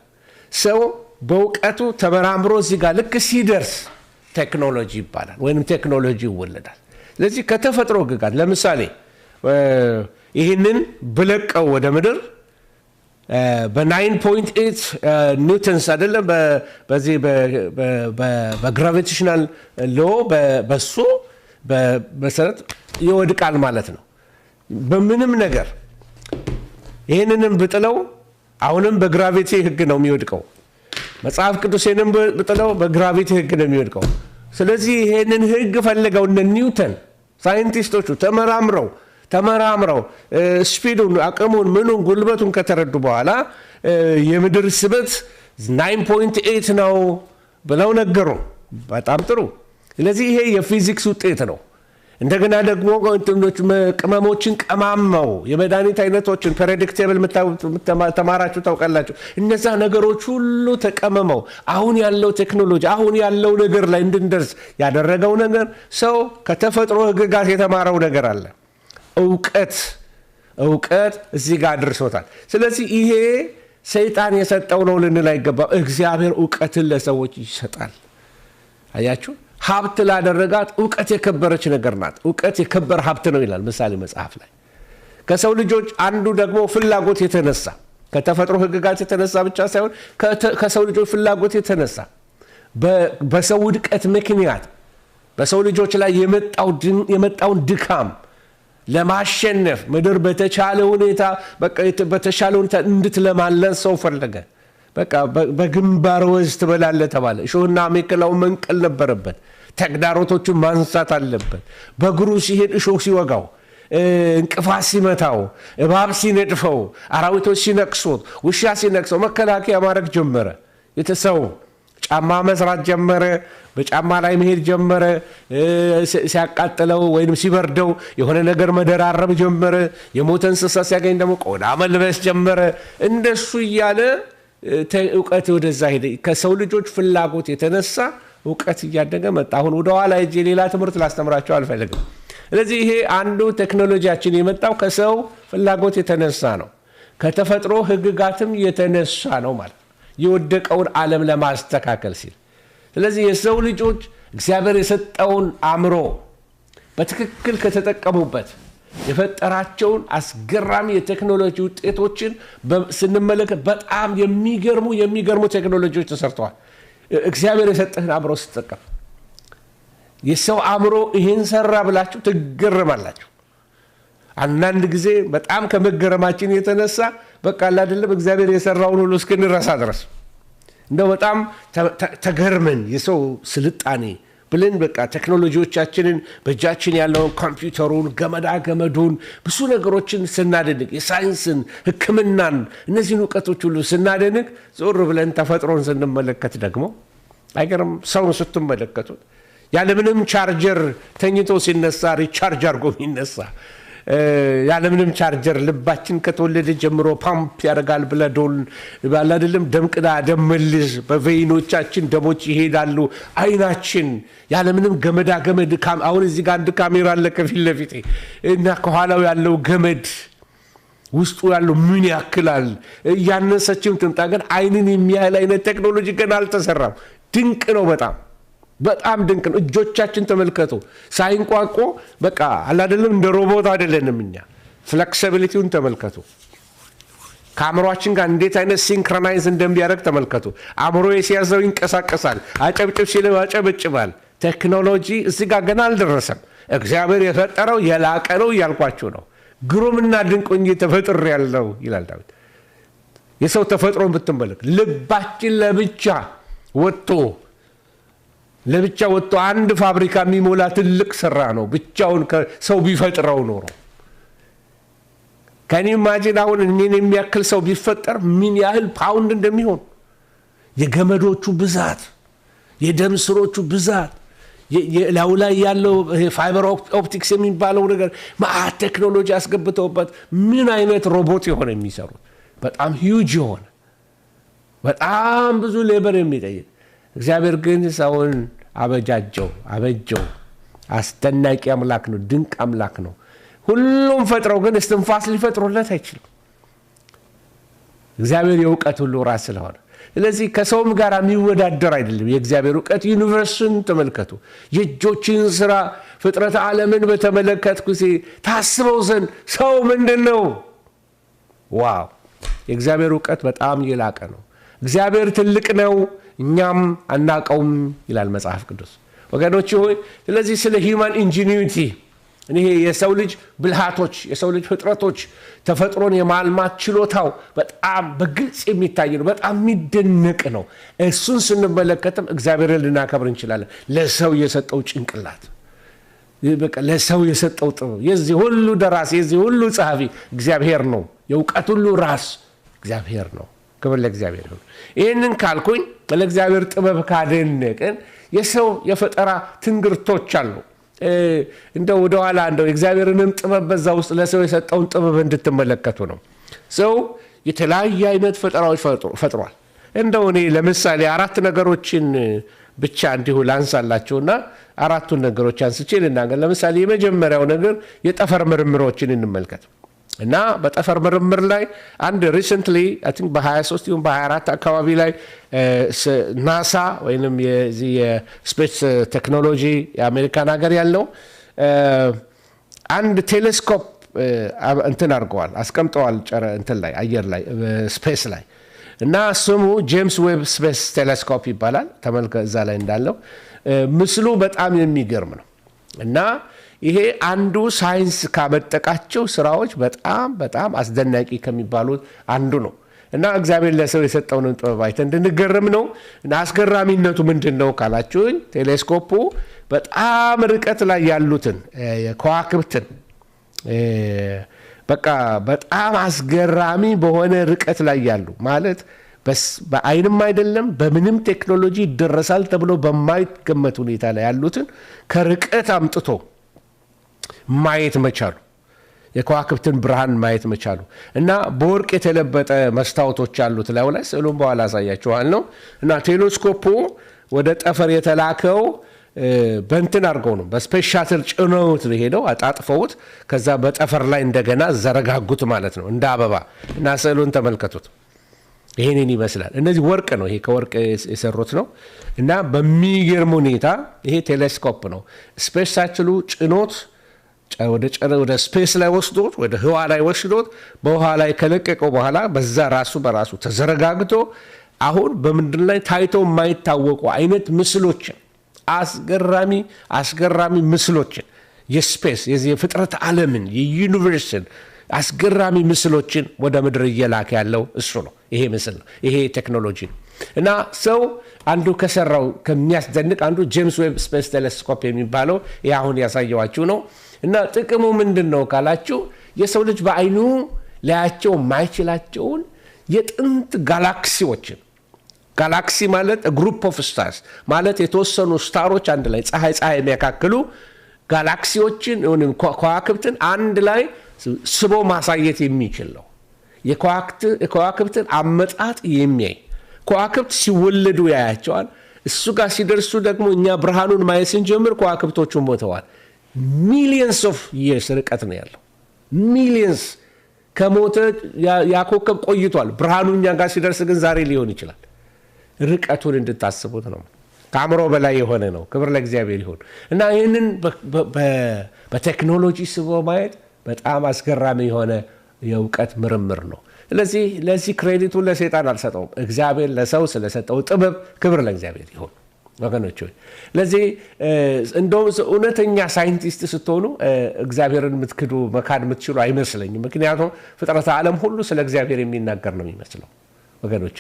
ሰው በእውቀቱ ተመራምሮ እዚህ ጋር ልክ ሲደርስ ቴክኖሎጂ ይባላል ወይም ቴክኖሎጂ ይወለዳል። ስለዚህ ከተፈጥሮ ህግ ጋር ለምሳሌ ይህንን ብለቀው ወደ ምድር በ9.8 ኒውተንስ አይደለም በዚህ በግራቪቴሽናል ሎ በሱ በመሰረት ይወድቃል ማለት ነው። በምንም ነገር ይሄንንም ብጥለው አሁንም በግራቪቲ ህግ ነው የሚወድቀው። መጽሐፍ ቅዱስንም ብጥለው በግራቪቲ ህግ ነው የሚወድቀው። ስለዚህ ይሄንን ህግ ፈልገው እነ ኒውተን ሳይንቲስቶቹ ተመራምረው ስፒዱን አቅሙን ምኑን ጉልበቱን ከተረዱ በኋላ የምድር ስበት 9.8 ነው ብለው ነገሩ። በጣም ጥሩ። ስለዚህ ይሄ የፊዚክስ ውጤት ነው። እንደገና ደግሞ ቅመሞችን ቀማመው የመድኃኒት አይነቶችን ፕሬዲክቴብል ተማራችሁ ታውቃላችሁ። እነዛ ነገሮች ሁሉ ተቀመመው አሁን ያለው ቴክኖሎጂ አሁን ያለው ነገር ላይ እንድንደርስ ያደረገው ነገር ሰው ከተፈጥሮ ህግጋት የተማረው ነገር አለ። እውቀት እዚህ ጋር አድርሶታል። ስለዚህ ይሄ ሰይጣን የሰጠው ነው ልንል አይገባም። እግዚአብሔር እውቀትን ለሰዎች ይሰጣል። አያችሁ፣ ሀብት ላደረጋት እውቀት የከበረች ነገር ናት። እውቀት የከበረ ሀብት ነው ይላል ምሳሌ መጽሐፍ ላይ። ከሰው ልጆች አንዱ ደግሞ ፍላጎት የተነሳ ከተፈጥሮ ህግጋት የተነሳ ብቻ ሳይሆን ከሰው ልጆች ፍላጎት የተነሳ በሰው ውድቀት ምክንያት በሰው ልጆች ላይ የመጣውን ድካም ለማሸነፍ ምድር በተቻለ ሁኔታ እንድትለማለን ሰው ፈለገ። በቃ በግንባር ወዝ ትበላለህ ተባለ። እሾህና አሜከላው መንቀል ነበረበት። ተግዳሮቶቹን ማንሳት አለበት። በእግሩ ሲሄድ እሾህ ሲወጋው፣ እንቅፋት ሲመታው፣ እባብ ሲነድፈው፣ አራዊቶች ሲነክሱት፣ ውሻ ሲነክሰው መከላከያ ማድረግ ጀመረ። የተሰው ጫማ መስራት ጀመረ። በጫማ ላይ መሄድ ጀመረ። ሲያቃጥለው ወይም ሲበርደው የሆነ ነገር መደራረብ ጀመረ። የሞተ እንስሳ ሲያገኝ ደግሞ ቆዳ መልበስ ጀመረ። እንደሱ እያለ እውቀት ወደዛ ሄደ። ከሰው ልጆች ፍላጎት የተነሳ እውቀት እያደገ መጣ። አሁን ወደ ኋላ ሄጄ ሌላ ትምህርት ላስተምራቸው አልፈልግም። ስለዚህ ይሄ አንዱ ቴክኖሎጂያችን የመጣው ከሰው ፍላጎት የተነሳ ነው። ከተፈጥሮ ህግጋትም የተነሳ ነው ማለት የወደቀውን ዓለም ለማስተካከል ሲል። ስለዚህ የሰው ልጆች እግዚአብሔር የሰጠውን አእምሮ በትክክል ከተጠቀሙበት የፈጠራቸውን አስገራሚ የቴክኖሎጂ ውጤቶችን ስንመለከት በጣም የሚገርሙ ቴክኖሎጂዎች ተሰርተዋል። እግዚአብሔር የሰጠህን አእምሮ ስትጠቀም የሰው አእምሮ ይሄን ሰራ ብላችሁ ትገረማላችሁ። አንዳንድ ጊዜ በጣም ከመገረማችን የተነሳ በቃ አይደለም እግዚአብሔር የሰራውን ሁሉ እስክንረሳ ድረስ እንደው በጣም ተገርመን የሰው ስልጣኔ ብለን በቃ ቴክኖሎጂዎቻችንን በእጃችን ያለውን ኮምፒውተሩን ገመዱን ብዙ ነገሮችን ስናደንቅ የሳይንስን ሕክምናን እነዚህን እውቀቶች ሁሉ ስናደንቅ ዞር ብለን ተፈጥሮን ስንመለከት ደግሞ አይገርም? ሰውን ስትመለከቱት ያለምንም ቻርጀር ተኝቶ ሲነሳ ሪቻርጅ አድርጎ የሚነሳ ያለምንም ቻርጀር ልባችን ከተወለደ ጀምሮ ፓምፕ ያደርጋል ብለዶል ባላደለም ደምቅዳ ደምልዝ በቬይኖቻችን ደሞች ይሄዳሉ። አይናችን ያለምንም ገመድ አሁን እዚህ ጋር አንድ ካሜራ አለ ከፊት ለፊቴ እና ከኋላው ያለው ገመድ ውስጡ ያለው ምን ያክላል ያነሰችም ትምጣ ግን አይንን የሚያህል አይነት ቴክኖሎጂ ገና አልተሰራም። ድንቅ ነው። በጣም ድንቅ ነው። እጆቻችን ተመልከቱ ሳይንቋቆ በቃ አይደለም እንደ ሮቦት አይደለንም እኛ። ፍሌክሲቢሊቲውን ተመልከቱ። ከአእምሮአችን ጋር እንዴት አይነት ሲንክሮናይዝ እንደሚያደርግ ተመልከቱ። አእምሮ ሲያዘው ይንቀሳቀሳል። አጨብጭብ ሲለው ያጨበጭባል። ቴክኖሎጂ እዚህ ጋር ገና አልደረሰም። እግዚአብሔር የፈጠረው የላቀ ነው እያልኳችሁ ነው። ግሩምና ድንቅ ሆኜ ተፈጥሬያለሁ ይላል ዳዊት። የሰው ተፈጥሮን ብትመለከት ልባችን ለብቻ ወጥቶ አንድ ፋብሪካ የሚሞላ ትልቅ ስራ ነው። ብቻውን ሰው ቢፈጥረው ኖሮ ከኔ ማጂን አሁን እኔን የሚያክል ሰው ቢፈጠር ምን ያህል ፓውንድ እንደሚሆን የገመዶቹ ብዛት፣ የደም ስሮቹ ብዛት፣ የላው ላይ ያለው ፋይበር ኦፕቲክስ የሚባለው ነገር ማአት ቴክኖሎጂ አስገብተውበት ምን አይነት ሮቦት የሆነ የሚሰሩት በጣም ሂውጅ የሆነ በጣም ብዙ ሌበር የሚጠይቅ እግዚአብሔር ግን ሰውን አበጀው። አስደናቂ አምላክ ነው። ድንቅ አምላክ ነው። ሁሉም ፈጥረው ግን እስትንፋስ ሊፈጥሩለት አይችልም። እግዚአብሔር የእውቀት ሁሉ ራስ ስለሆነ ስለዚህ ከሰውም ጋር የሚወዳደር አይደለም። የእግዚአብሔር እውቀት ዩኒቨርስን ተመልከቱ። የእጆችን ስራ ፍጥረት ዓለምን በተመለከትኩ ታስበው ዘንድ ሰው ምንድነው? ዋው! የእግዚአብሔር ዕውቀት በጣም የላቀ ነው። እግዚአብሔር ትልቅ ነው እኛም አናቀውም ይላል መጽሐፍ ቅዱስ ወገኖች ሆይ። ስለዚህ ስለ ሂውማን ኢንጂኒዩቲ ይሄ የሰው ልጅ ብልሃቶች የሰው ልጅ ፍጥረቶች ተፈጥሮን የማልማት ችሎታው በጣም በግልጽ የሚታይ ነው። በጣም የሚደነቅ ነው። እሱን ስንመለከትም እግዚአብሔርን ልናከብር እንችላለን። ለሰው የሰጠው ጭንቅላት በቃ ለሰው የሰጠው ጥበብ የዚህ ሁሉ ደራሲ የዚህ ሁሉ ጸሐፊ እግዚአብሔር ነው። የዕውቀት ሁሉ ራስ እግዚአብሔር ነው። ክብር ለእግዚአብሔር ይሁን። ይህንን ካልኩኝ ለእግዚአብሔር ጥበብ ካደነቅን የሰው የፈጠራ ትንግርቶች አሉ። እንደው ወደኋላ እንደው እግዚአብሔርንም ጥበብ በዛ ውስጥ ለሰው የሰጠውን ጥበብ እንድትመለከቱ ነው። ሰው የተለያየ አይነት ፈጠራዎች ፈጥሯል። እንደው እኔ ለምሳሌ 4 ነገሮችን ብቻ እንዲሁ ላንሳላችሁና 4ቱን ነገሮች አንስቼ ልናገር። ለምሳሌ የመጀመሪያው ነገር የጠፈር ምርምሮችን እንመልከት እና በጠፈር ምርምር ላይ አንድ ሪሰንትሊ አይ ቲንክ በ23 ይሁን በ24 አካባቢ ላይ ናሳ ወይንም የስፔስ ቴክኖሎጂ የአሜሪካን ሀገር ያለው አንድ ቴሌስኮፕ እንትን አድርገዋል አስቀምጠዋል እንትን ላይ አየር ላይ ስፔስ ላይ እና ስሙ ጄምስ ዌብ ስፔስ ቴሌስኮፕ ይባላል። ተመልከቱ እዛ ላይ እንዳለው ምስሉ በጣም የሚገርም ነው እና ይሄ አንዱ ሳይንስ ካመጠቃቸው ስራዎች በጣም በጣም አስደናቂ ከሚባሉት አንዱ ነው እና እግዚአብሔር ለሰው የሰጠውን ጥበብ አይተን እንድንገረም ነው። እና አስገራሚነቱ ምንድነው ካላችሁኝ ቴሌስኮፑ በጣም ርቀት ላይ ያሉትን ከዋክብትን በቃ በጣም አስገራሚ በሆነ ርቀት ላይ ያሉ ማለት በአይንም አይደለም በምንም ቴክኖሎጂ ይደረሳል ተብሎ በማይገመት ሁኔታ ላይ ያሉትን ከርቀት አምጥቶ ማየት መቻሉ የከዋክብትን ብርሃን ማየት መቻሉ እና በወርቅ የተለበጠ መስታወቶች አሉት ላይ ስዕሉን በኋላ አሳያችኋል ነው። እና ቴሌስኮፑ ወደ ጠፈር የተላከው በእንትን አድርገው ነው በስፔስ ሻትል ጭነውት ሄደው አጣጥፈውት ከዛ በጠፈር ላይ እንደገና ዘረጋጉት ማለት ነው እንደ አበባ። እና ስዕሉን ተመልከቱት። ይሄንን ይመስላል። እነዚህ ወርቅ ነው። ይሄ ከወርቅ የሰሩት ነው እና በሚገርም ሁኔታ ይሄ ቴሌስኮፕ ነው ስፔስ ሻትሉ ጭኖት ወደ ስፔስ ላይ ወስዶት ወደ ህዋ ላይ ወስዶት በውሃ ላይ ከለቀቀው በኋላ በዛ ራሱ በራሱ ተዘረጋግቶ አሁን በምድር ላይ ታይተው የማይታወቁ አይነት ምስሎችን አስገራሚ ምስሎችን የስፔስ የፍጥረት ዓለምን የዩኒቨርስን አስገራሚ ምስሎችን ወደ ምድር እየላከ ያለው እሱ ነው። ይሄ ምስል ነው። ይሄ ቴክኖሎጂ ነው። እና ሰው አንዱ ከሰራው ከሚያስደንቅ አንዱ ጄምስ ዌብ ስፔስ ቴሌስኮፕ የሚባለው አሁን ያሳየዋችሁ ነው። እና ጥቅሙ ምንድነው ካላችሁ የሰው ልጅ በአይኑ ላያቸው ማይችላቸውን የጥንት ጋላክሲዎችን ጋላክሲ ማለት ግሩፕ ኦፍ ስታርስ ማለት የተወሰኑ ስታሮች አንድ ላይ ፀሐይ የሚያካክሉ ጋላክሲዎችን ወይም ከዋክብትን አንድ ላይ ስቦ ማሳየት የሚችል ነው። የከዋክብትን አመጣጥ የሚያይ ከዋክብት ሲወለዱ ያያቸዋል። እሱ ጋር ሲደርሱ ደግሞ እኛ ብርሃኑን ማየት ስንጀምር ከዋክብቶቹ ሞተዋል። ሚሊየንስ ኦፍ ይርስ ርቀት ነው ያለው። ሚሊየንስ ከሞተ ያኮከብ ቆይቷል። ብርሃኑ እኛ ጋር ሲደርስ ግን ዛሬ ሊሆን ይችላል። ርቀቱን እንድታስቡት ነው። ከአእምሮ በላይ የሆነ ነው። ክብር ለእግዚአብሔር ይሁን። እና ይህንን በቴክኖሎጂ ስቦ ማየት በጣም አስገራሚ የሆነ የእውቀት ምርምር ነው። ስለዚህ ለዚህ ክሬዲቱን ለሰይጣን አልሰጠውም። እግዚአብሔር ለሰው ስለሰጠው ጥበብ ክብር ለእግዚአብሔር ይሁን ወገኖች። ለዚህ እንደውም እውነተኛ ሳይንቲስት ስትሆኑ እግዚአብሔርን የምትክዱ መካድ የምትችሉ አይመስለኝም። ምክንያቱም ፍጥረተ ዓለም ሁሉ ስለ እግዚአብሔር የሚናገር ነው የሚመስለው ወገኖች።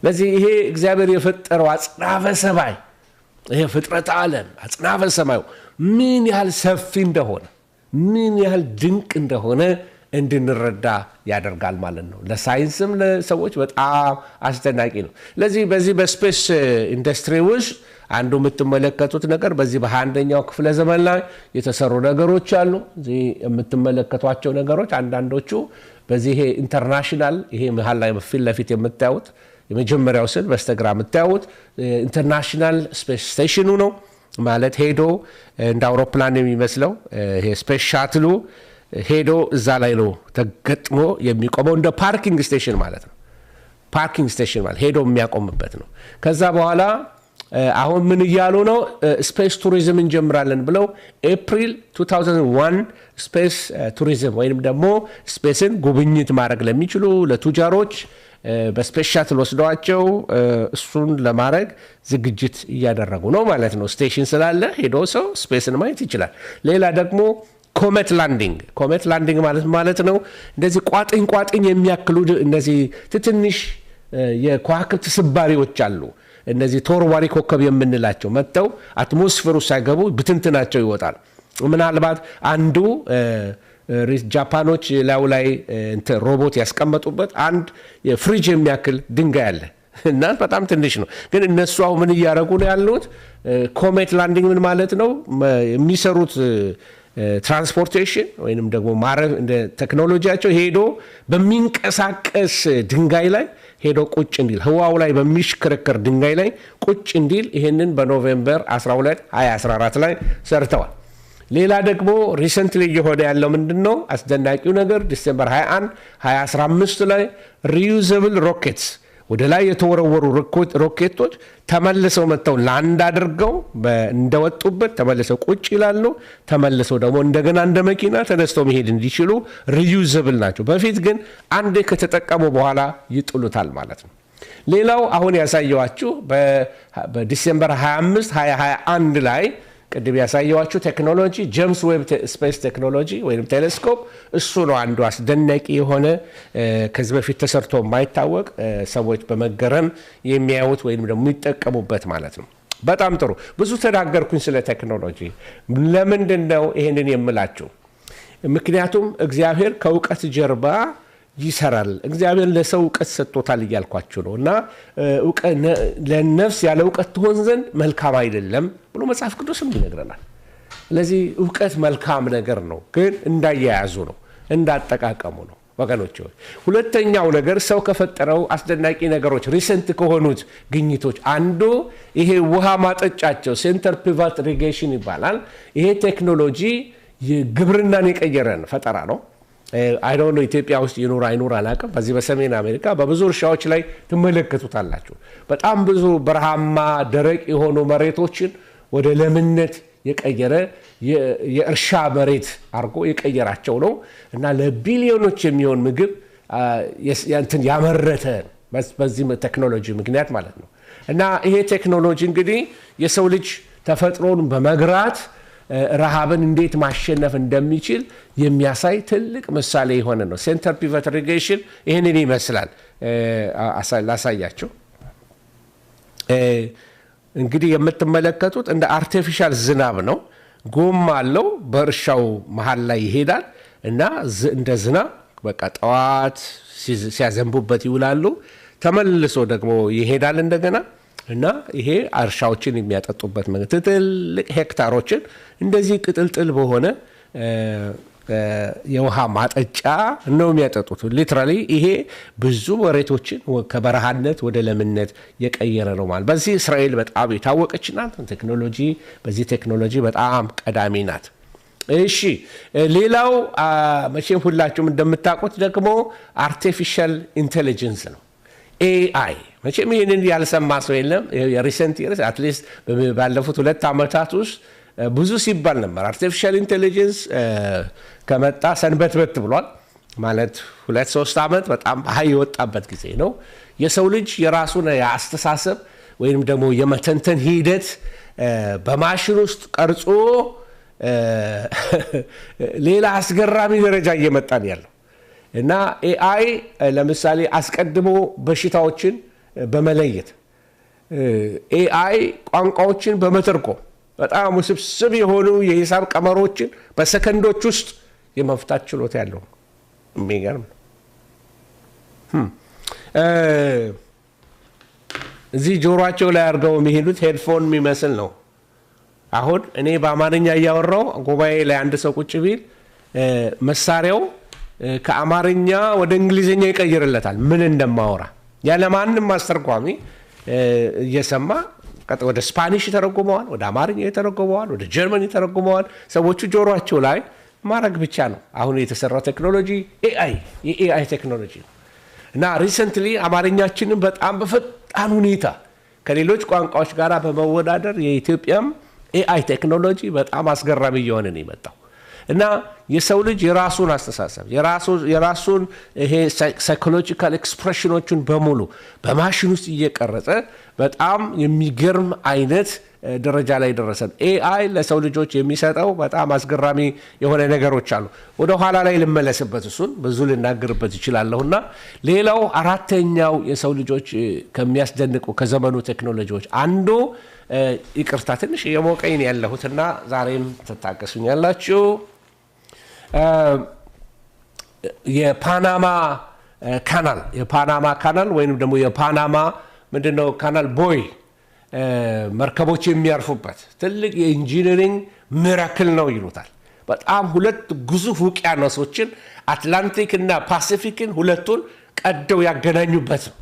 ለዚህ ይሄ እግዚአብሔር የፈጠረው አጽናፈ ሰማይ ይሄ ፍጥረተ ዓለም አጽናፈ ሰማዩ ምን ያህል ሰፊ እንደሆነ ምን ያህል ድንቅ እንደሆነ እንድንረዳ ያደርጋል ማለት ነው። ለሳይንስም ለሰዎች በጣም አስደናቂ ነው። ለዚህ በዚህ በስፔስ ኢንዱስትሪ ውስጥ አንዱ የምትመለከቱት ነገር በዚህ በ21ኛው ክፍለ ዘመን ላይ የተሰሩ ነገሮች አሉ። እዚህ የምትመለከቷቸው ነገሮች አንዳንዶቹ በዚህ ኢንተርናሽናል ይሄ መሃል ላይ ፊት ለፊት የምታዩት የመጀመሪያው ስል በስተግራ የምታዩት ኢንተርናሽናል ስፔስ ስቴሽኑ ነው ማለት ሄዶ እንደ አውሮፕላን የሚመስለው ይሄ ስፔስ ሻትሉ ሄዶ እዛ ላይ ነው ተገጥሞ የሚቆመው እንደ ፓርኪንግ ስቴሽን ማለት ነው። ፓርኪንግ ስቴሽን ማለት ሄዶ የሚያቆምበት ነው። ከዛ በኋላ አሁን ምን እያሉ ነው? ስፔስ ቱሪዝም እንጀምራለን ብለው ኤፕሪል 2001 ስፔስ ቱሪዝም ወይም ደግሞ ስፔስን ጉብኝት ማድረግ ለሚችሉ ለቱጃሮች በስፔስ ሻትል ወስደዋቸው እሱን ለማድረግ ዝግጅት እያደረጉ ነው ማለት ነው። ስቴሽን ስላለ ሄዶ ሰው ስፔስን ማየት ይችላል። ሌላ ደግሞ ኮሜት ላንዲንግ ማለት ነው እንደዚህ ቋጥኝ የሚያክሉ እነዚህ ትንሽ የከዋክብት ስባሪዎች አሉ። እነዚህ ተወርዋሪ ኮከብ የምንላቸው መጥተው አትሞስፌሩ ሳይገቡ ብትንትናቸው ይወጣል። ምናልባት አንዱ ጃፓኖች ላዩ ላይ ሮቦት ያስቀመጡበት አንድ ፍሪጅ የሚያክል ድንጋይ አለ እና በጣም ትንሽ ነው። ግን እነሱ አሁን ምን እያደረጉ ነው ያሉት? ኮሜት ላንዲንግ ምን ማለት ነው? የሚሰሩት ትራንስፖርቴሽን ወይንም ደግሞ ማረፍ እንደ ቴክኖሎጂያቸው ሄዶ በሚንቀሳቀስ ድንጋይ ላይ ሄዶ ቁጭ እንዲል ህዋው ላይ በሚሽከረከር ድንጋይ ላይ ቁጭ እንዲል ይሄንን በኖቬምበር 12 2014 ላይ ሰርተዋል። ሌላ ደግሞ ሪሰንትሊ እየሆነ ያለው ምንድነው? አስደናቂው ነገር ዲሴምበር 21 2015 ላይ ሪዩዘብል ሮኬትስ ወደ ላይ የተወረወሩ ሮኬቶች ተመልሰው መጥተው ላንድ አድርገው እንደወጡበት ተመልሰው ቁጭ ይላሉ። ተመልሰው ደግሞ እንደገና እንደ መኪና ተነስተው መሄድ እንዲችሉ ሪዩዘብል ናቸው። በፊት ግን አንዴ ከተጠቀሙ በኋላ ይጥሉታል ማለት ነው። ሌላው አሁን ያሳየዋችሁ በዲሴምበር 25 2021 ላይ ቅድም ያሳየዋችሁ ቴክኖሎጂ ጄምስ ዌብ ስፔስ ቴክኖሎጂ ወይም ቴሌስኮፕ እሱ ነው አንዱ አስደናቂ የሆነ ከዚህ በፊት ተሰርቶ የማይታወቅ ሰዎች በመገረም የሚያዩት ወይም ደግሞ የሚጠቀሙበት ማለት ነው። በጣም ጥሩ። ብዙ ተናገርኩኝ ስለ ቴክኖሎጂ። ለምንድን ነው ይሄንን የምላችሁ? ምክንያቱም እግዚአብሔር ከእውቀት ጀርባ ይሰራል። እግዚአብሔር ለሰው እውቀት ሰጥቶታል እያልኳችሁ ነው። እና ለነፍስ ያለ እውቀት ትሆን ዘንድ መልካም አይደለም ብሎ መጽሐፍ ቅዱስም ይነግረናል። ስለዚህ እውቀት መልካም ነገር ነው፣ ግን እንዳያያዙ ነው፣ እንዳጠቃቀሙ ነው ወገኖች። ሁለተኛው ነገር ሰው ከፈጠረው አስደናቂ ነገሮች ሪሰንት ከሆኑት ግኝቶች አንዱ ይሄ ውሃ ማጠጫቸው ሴንተር ፒቫት ኢሪጌሽን ይባላል። ይሄ ቴክኖሎጂ ግብርናን የቀየረን ፈጠራ ነው። አይ ዶንት ኖ ኢትዮጵያ ውስጥ ይኖር አይኖር አላውቅም። በዚህ በሰሜን አሜሪካ በብዙ እርሻዎች ላይ ትመለከቱታላችሁ። በጣም ብዙ በረሃማ ደረቅ የሆኑ መሬቶችን ወደ ለምነት የቀየረ የእርሻ መሬት አድርጎ የቀየራቸው ነው እና ለቢሊዮኖች የሚሆን ምግብ ያመረተ በዚህ ቴክኖሎጂ ምክንያት ማለት ነው። እና ይሄ ቴክኖሎጂ እንግዲህ የሰው ልጅ ተፈጥሮን በመግራት ረሃብን እንዴት ማሸነፍ እንደሚችል የሚያሳይ ትልቅ ምሳሌ የሆነ ነው። ሴንተር ፒቮት ኢሪጌሽን ይሄንን ይመስላል። ላሳያችሁ። እንግዲህ የምትመለከቱት እንደ አርቲፊሻል ዝናብ ነው። ጎማ አለው፣ በእርሻው መሃል ላይ ይሄዳል እና እንደ ዝናብ በቃ ጠዋት ሲያዘንቡበት ይውላሉ። ተመልሶ ደግሞ ይሄዳል እንደገና እና ይሄ እርሻዎችን የሚያጠጡበት መንገድ ትልቅ ሄክታሮችን እንደዚህ ቅጥልጥል በሆነ የውሃ ማጠጫ ነው የሚያጠጡት። ሊትራሊ ይሄ ብዙ መሬቶችን ከበረሃነት ወደ ለምነት የቀየረ ነው ማለት። በዚህ እስራኤል በጣም የታወቀች ናት። በዚህ ቴክኖሎጂ በጣም ቀዳሚ ናት። እሺ፣ ሌላው መቼም ሁላችሁም እንደምታውቁት ደግሞ አርቲፊሻል ኢንቴሊጀንስ ነው። ኤአይ መቼም ይህንን ያልሰማ ሰው የለም። የሪሰንት ይርስ አትሊስት ባለፉት 2 ዓመታት ውስጥ ብዙ ሲባል ነበር። አርቲፊሻል ኢንቴሊጀንስ ከመጣ ሰንበትበት ብሏል ማለት 2-3 ዓመት በጣም ሀይ የወጣበት ጊዜ ነው። የሰው ልጅ የራሱን የአስተሳሰብ ወይም ደግሞ የመተንተን ሂደት በማሽን ውስጥ ቀርጾ ሌላ አስገራሚ ደረጃ እየመጣ ነው ያለው እና ኤአይ ለምሳሌ አስቀድሞ በሽታዎችን በመለየት ኤአይ ቋንቋዎችን በመተርጎም በጣም ውስብስብ የሆኑ የሂሳብ ቀመሮችን በሰከንዶች ውስጥ የመፍታት ችሎታ ያለው የሚገርም ነው። እዚህ ጆሮአቸው ላይ አድርገው የሚሄዱት ሄድፎን የሚመስል ነው። አሁን እኔ በአማርኛ እያወራው ጉባኤ ላይ አንድ ሰው ቁጭ ቢል መሳሪያው ከአማርኛ ወደ እንግሊዝኛ ይቀይርለታል ምን እንደማወራ ያለ ማንም አስተርጓሚ እየሰማ ወደ ስፓኒሽ ይተረጉመዋል፣ ወደ አማርኛ ይተረጉመዋል፣ ወደ ጀርመን ይተረጉመዋል። ሰዎቹ ጆሮአቸው ላይ ማድረግ ብቻ ነው። አሁን የተሰራው ቴክኖሎጂ የኤአይ ቴክኖሎጂ ነው እና ሪሰንትሊ አማርኛችንን በጣም በፈጣን ሁኔታ ከሌሎች ቋንቋዎች ጋር በመወዳደር የኢትዮጵያም ኤአይ ቴክኖሎጂ በጣም አስገራሚ እየሆነ ነው የመጣው እና የሰው ልጅ የራሱን አስተሳሰብ የራሱን ይሄ ሳይኮሎጂካል ኤክስፕሬሽኖችን በሙሉ በማሽን ውስጥ እየቀረጸ በጣም የሚገርም አይነት ደረጃ ላይ ደረሰን። ኤአይ ለሰው ልጆች የሚሰጠው በጣም አስገራሚ የሆነ ነገሮች አሉ። ወደ ኋላ ላይ ልመለስበት እሱን ብዙ ልናገርበት ይችላለሁና ሌላው አራተኛው የሰው ልጆች ከሚያስደንቁ ከዘመኑ ቴክኖሎጂዎች አንዱ ይቅርታ ትንሽ የሞቀኝ ያለሁትና ዛሬም ተታቀሱኛላችሁ የፓናማ ካናል ወይንም ደግሞ የፓናማ ምንድነው ካናል ቦይ መርከቦች የሚያርፉበት ትልቅ የኢንጂነሪንግ ሚራክል ነው ይሉታል። በጣም ሁለት ግዙፍ ውቅያኖሶችን አትላንቲክ እና ፓሲፊክን ሁለቱን ቀደው ያገናኙበት ነው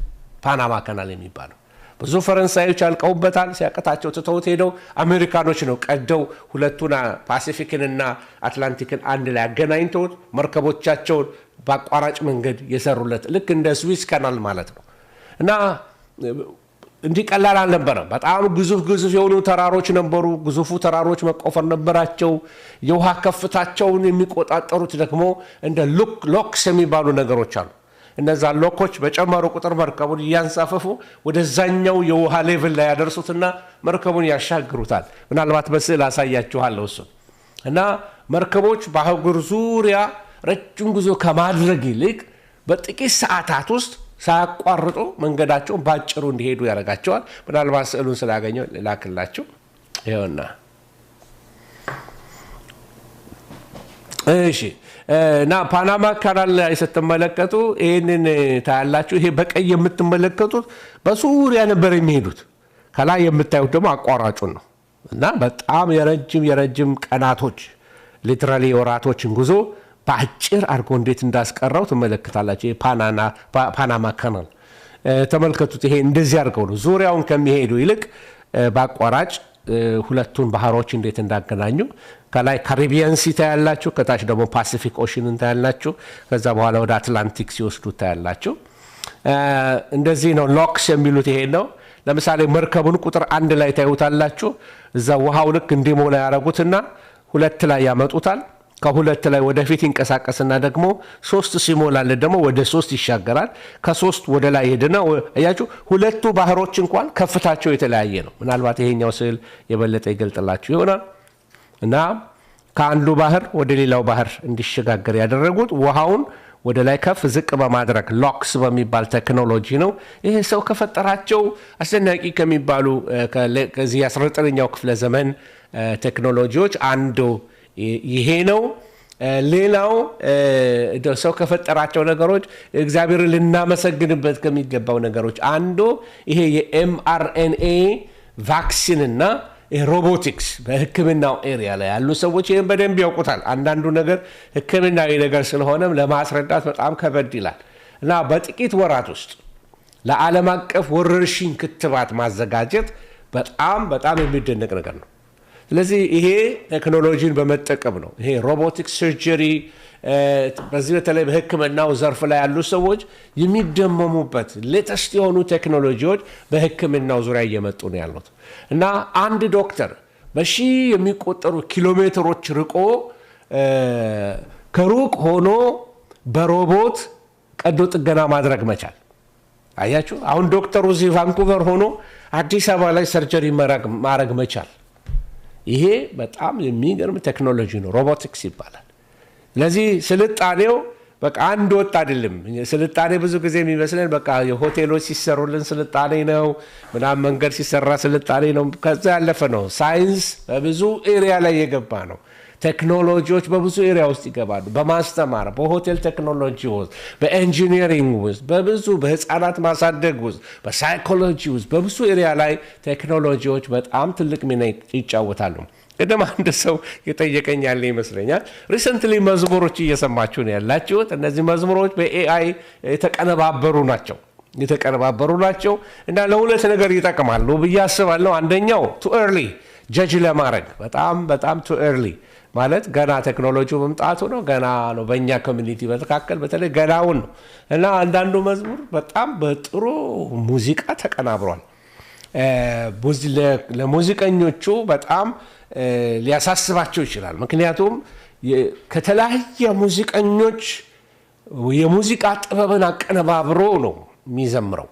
ፓናማ ካናል የሚባለው። ብዙ ፈረንሳዮች አልቀውበታል። ሲያቀታቸው ትተውት ሄደው አሜሪካኖች ነው ቀደው ሁለቱን ፓሲፊክን እና አትላንቲክን አንድ ላይ አገናኝተው መርከቦቻቸውን በአቋራጭ መንገድ የሰሩለት ልክ እንደ ስዊስ ካናል ማለት ነው እና እንዲህ ቀላል አልነበረም። በጣም ግዙፍ የሆኑ ተራሮች ነበሩ። ግዙፉ ተራሮች መቆፈር ነበራቸው። የውሃ ከፍታቸውን የሚቆጣጠሩት ደግሞ እንደ ሎክስ የሚባሉ ነገሮች አሉ። እነዛ ሎኮች በጨመሩ ቁጥር መርከቡን እያንሳፈፉ ወደዛኛው የውሃ ሌቭል ላይ ያደርሱትና መርከቡን ያሻግሩታል። ምናልባት በስዕል አሳያችኋለሁ እሱ እና መርከቦች በአህጉር ዙሪያ ረጅም ጉዞ ከማድረግ ይልቅ በጥቂት ሰዓታት ውስጥ ሳያቋርጡ መንገዳቸውን ባጭሩ እንዲሄዱ ያደርጋቸዋል። ምናልባት ስዕሉን ስላገኘው ላክላችሁ ይኸውና። እሺ እና ፓናማ ካናል ላይ ስትመለከቱ ይሄንን ታያላችሁ። ይሄ በቀይ የምትመለከቱት በሱሪያ ነበር የሚሄዱት። ከላይ የምታዩት ደግሞ አቋራጩን ነው እና በጣም የረጅም ቀናቶች ሊትራሊ ወራቶችን ጉዞ በአጭር አድርጎ እንዴት እንዳስቀረው ትመለከታላችሁ። ፓናማ ካናል ተመልከቱት። ይሄ እንደዚህ አድርገው ነው ዙሪያውን ከሚሄዱ ይልቅ በአቋራጭ ሁለቱን ባህሮች እንዴት እንዳገናኙ። ከላይ ካሪቢያን ሲ ታያላችሁ፣ ከታች ደግሞ ፓሲፊክ ኦሽንን ታያላችሁ። ከዛ በኋላ ወደ አትላንቲክ ሲወስዱ ታያላችሁ። እንደዚህ ነው ሎክስ የሚሉት ይሄ ነው። ለምሳሌ መርከቡን ቁጥር 1 ላይ ታዩታላችሁ። እዛ ውሃው ልክ እንዲሞላ ያደርጉትና 2 ላይ ያመጡታል። ከ2 ላይ ወደፊት ይንቀሳቀስና ደግሞ 3 ሲሞላለት ደግሞ ወደ 3 ይሻገራል። ከ3 ወደ ላይ ሄድና አያችሁ ሁለቱ ባህሮች እንኳን ከፍታቸው የተለያየ ነው። ምናልባት ይሄኛው ስዕል የበለጠ ይገልጥላችሁ ይሆናል እና ከአንዱ ባህር ወደ ሌላው ባህር እንዲሸጋገር ያደረጉት ውሃውን ወደ ላይ ከፍ ዝቅ በማድረግ ሎክስ በሚባል ቴክኖሎጂ ነው። ይሄ ሰው ከፈጠራቸው አስደናቂ ከሚባሉ ከዚህ 19ኛው ክፍለ ዘመን ቴክኖሎጂዎች አንዱ ይሄ ነው። ሌላው ሰው ከፈጠራቸው ነገሮች እግዚአብሔርን ልናመሰግንበት ከሚገባው ነገሮች አንዱ ይሄ የኤምአርኤንኤ ቫክሲን እና ሮቦቲክስ በሕክምናው ኤሪያ ላይ ያሉ ሰዎች ይሄን በደንብ ያውቁታል። አንዳንዱ ነገር ሕክምናዊ ነገር ስለሆነም ለማስረዳት በጣም ከበድ ይላል እና በጥቂት ወራት ውስጥ ለዓለም አቀፍ ወረርሽኝ ክትባት ማዘጋጀት በጣም የሚደነቅ ነገር ነው። ስለዚህ ይሄ ቴክኖሎጂን በመጠቀም ነው። ይሄ ሮቦቲክ ሰርጀሪ በዚህ በተለይ በሕክምናው ዘርፍ ላይ ያሉ ሰዎች የሚደመሙበት ሌተስት የሆኑ ቴክኖሎጂዎች በሕክምናው ዙሪያ እየመጡ ነው ያሉት እና አንድ ዶክተር በሺህ የሚቆጠሩ ኪሎሜትሮች ርቆ ከሩቅ ሆኖ በሮቦት ቀዶ ጥገና ማድረግ መቻል። አያችሁ አሁን ዶክተሩ እዚህ ቫንኩቨር ሆኖ አዲስ አበባ ላይ ሰርጀሪ ማድረግ መቻል። ይሄ በጣም የሚገርም ቴክኖሎጂ ነው፣ ሮቦቲክስ ይባላል። ስለዚህ ስልጣኔው በቃ አንድ ወጥ አይደለም። ስልጣኔ ብዙ ጊዜ የሚመስለን በቃ የሆቴሎች ሲሰሩልን ስልጣኔ ነው፣ ምናምን መንገድ ሲሰራ ስልጣኔ ነው። ከዛ ያለፈ ነው። ሳይንስ በብዙ ኤሪያ ላይ የገባ ነው። ቴክኖሎጂዎች በብዙ ኤሪያ ውስጥ ይገባሉ። በማስተማር በሆቴል ቴክኖሎጂ ውስጥ፣ በኢንጂነሪንግ ውስጥ፣ በብዙ በህፃናት ማሳደግ ውስጥ፣ በሳይኮሎጂ ውስጥ በብዙ ኤሪያ ላይ ቴክኖሎጂዎች በጣም ትልቅ ሚና ይጫወታሉ። ቅድም አንድ ሰው የጠየቀኝ ያለ ይመስለኛል። ሪሰንትሊ መዝሙሮች እየሰማችሁ ነው ያላችሁት። እነዚህ መዝሙሮች በኤአይ የተቀነባበሩ ናቸው እና ለሁለት ነገር ይጠቅማሉ ብዬ አስባለሁ። አንደኛው ቱ ኤርሊ ጀጅ ለማድረግ በጣም ቱ ኤርሊ ማለት ገና ቴክኖሎጂው መምጣቱ ነው፣ ገና ነው በእኛ ኮሚኒቲ በተካከል በተለይ ገናውን ነው እና አንዳንዱ መዝሙር በጣም በጥሩ ሙዚቃ ተቀናብሯል ለሙዚቀኞቹ በጣም ሊያሳስባቸው ይችላል። ምክንያቱም ከተለያየ ሙዚቀኞች የሙዚቃ ጥበብን አቀነባብሮ ነው የሚዘምረው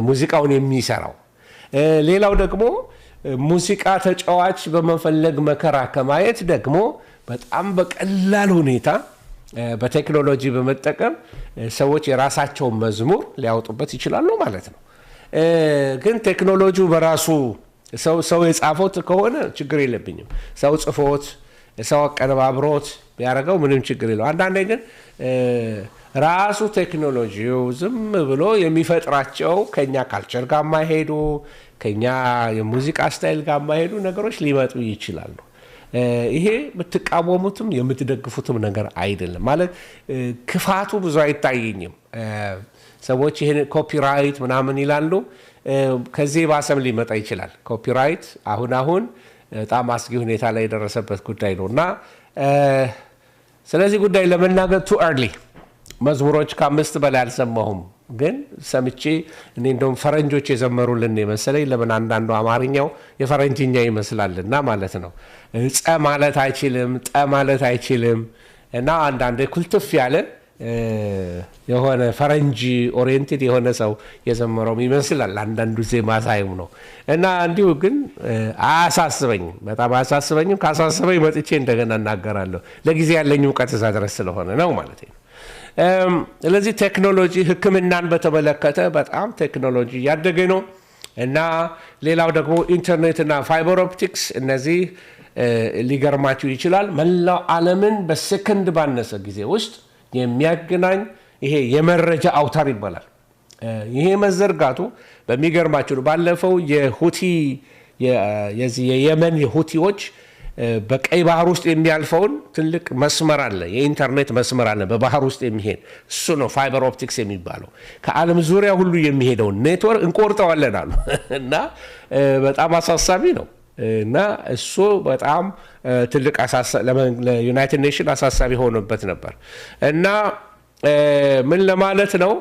ሙዚቃውን የሚሰራው። ሌላው ደግሞ ሙዚቃ ተጫዋች በመፈለግ መከራ ከማየት ደግሞ በጣም በቀላል ሁኔታ በቴክኖሎጂ በመጠቀም ሰዎች የራሳቸውን መዝሙር ሊያወጡበት ይችላሉ ማለት ነው። ግን ቴክኖሎጂው በራሱ ሰው የጻፈው ከሆነ ችግር የለብኝም። ሰው ጽፎት ሰው አቀነባብሮት ቢያደርገው ምንም ችግር የለው። አንዳንዴ ግን ራሱ ቴክኖሎጂው ዝም ብሎ የሚፈጥራቸው ከኛ ካልቸር ጋር ማይሄዱ ከኛ የሙዚቃ ስታይል ጋር ማይሄዱ ነገሮች ሊመጡ ይችላሉ። ይሄ የምትቃወሙትም የምትደግፉትም ነገር አይደለም። ማለት ክፋቱ ብዙ አይታየኝም። ሰዎች ይሄን ኮፒራይት ምናምን ይላሉ። ከዚህ ባሰም ሊመጣ ይችላል። ኮፒራይት አሁን በጣም አስጊ ሁኔታ ላይ የደረሰበት ጉዳይ ነው እና ስለዚህ ጉዳይ ለመናገር ቱ አርሊ መዝሙሮች ከ5 በላይ አልሰማሁም። ግን ሰምቼ እኔ እንደውም ፈረንጆች የዘመሩልን መሰለኝ። ለምን አንዳንዱ አማርኛው የፈረንጅኛ ይመስላልና ማለት ነው። ጸ ማለት አይችልም፣ ጠ ማለት አይችልም እና አንዳንዴ ኩልትፍ ያለ የሆነ ፈረንጅ ኦሪየንትድ የሆነ ሰው የዘመረው ይመስላል አንዳንዱ ዜማ ሳይም ነው እና እንዲሁ ግን አያሳስበኝም፣ በጣም አያሳስበኝም። ካሳስበኝ መጥቼ እንደገና እናገራለሁ። ለጊዜ ያለኝ እውቀት እዛ ድረስ ስለሆነ ነው ማለት ነው። ስለዚህ ቴክኖሎጂ ሕክምናን በተመለከተ በጣም ቴክኖሎጂ እያደገ ነው እና ሌላው ደግሞ ኢንተርኔትና ፋይበር ኦፕቲክስ እነዚህ ሊገርማችሁ ይችላል መላው ዓለምን በሰከንድ ባነሰ ጊዜ ውስጥ የሚያገናኝ ይሄ የመረጃ አውታር ይባላል። ይሄ መዘርጋቱ በሚገርማችሁ ባለፈው የየመን የሁቲዎች በቀይ ባህር ውስጥ የሚያልፈውን ትልቅ መስመር አለ፣ የኢንተርኔት መስመር አለ በባህር ውስጥ የሚሄድ እሱ ነው ፋይበር ኦፕቲክስ የሚባለው። ከዓለም ዙሪያ ሁሉ የሚሄደውን ኔትወርክ እንቆርጠዋለን አሉ እና በጣም አሳሳቢ ነው እና እሱ በጣም ትልቅ ለዩናይትድ ኔሽን አሳሳቢ ሆኖበት ነበር እና ምን ለማለት ነው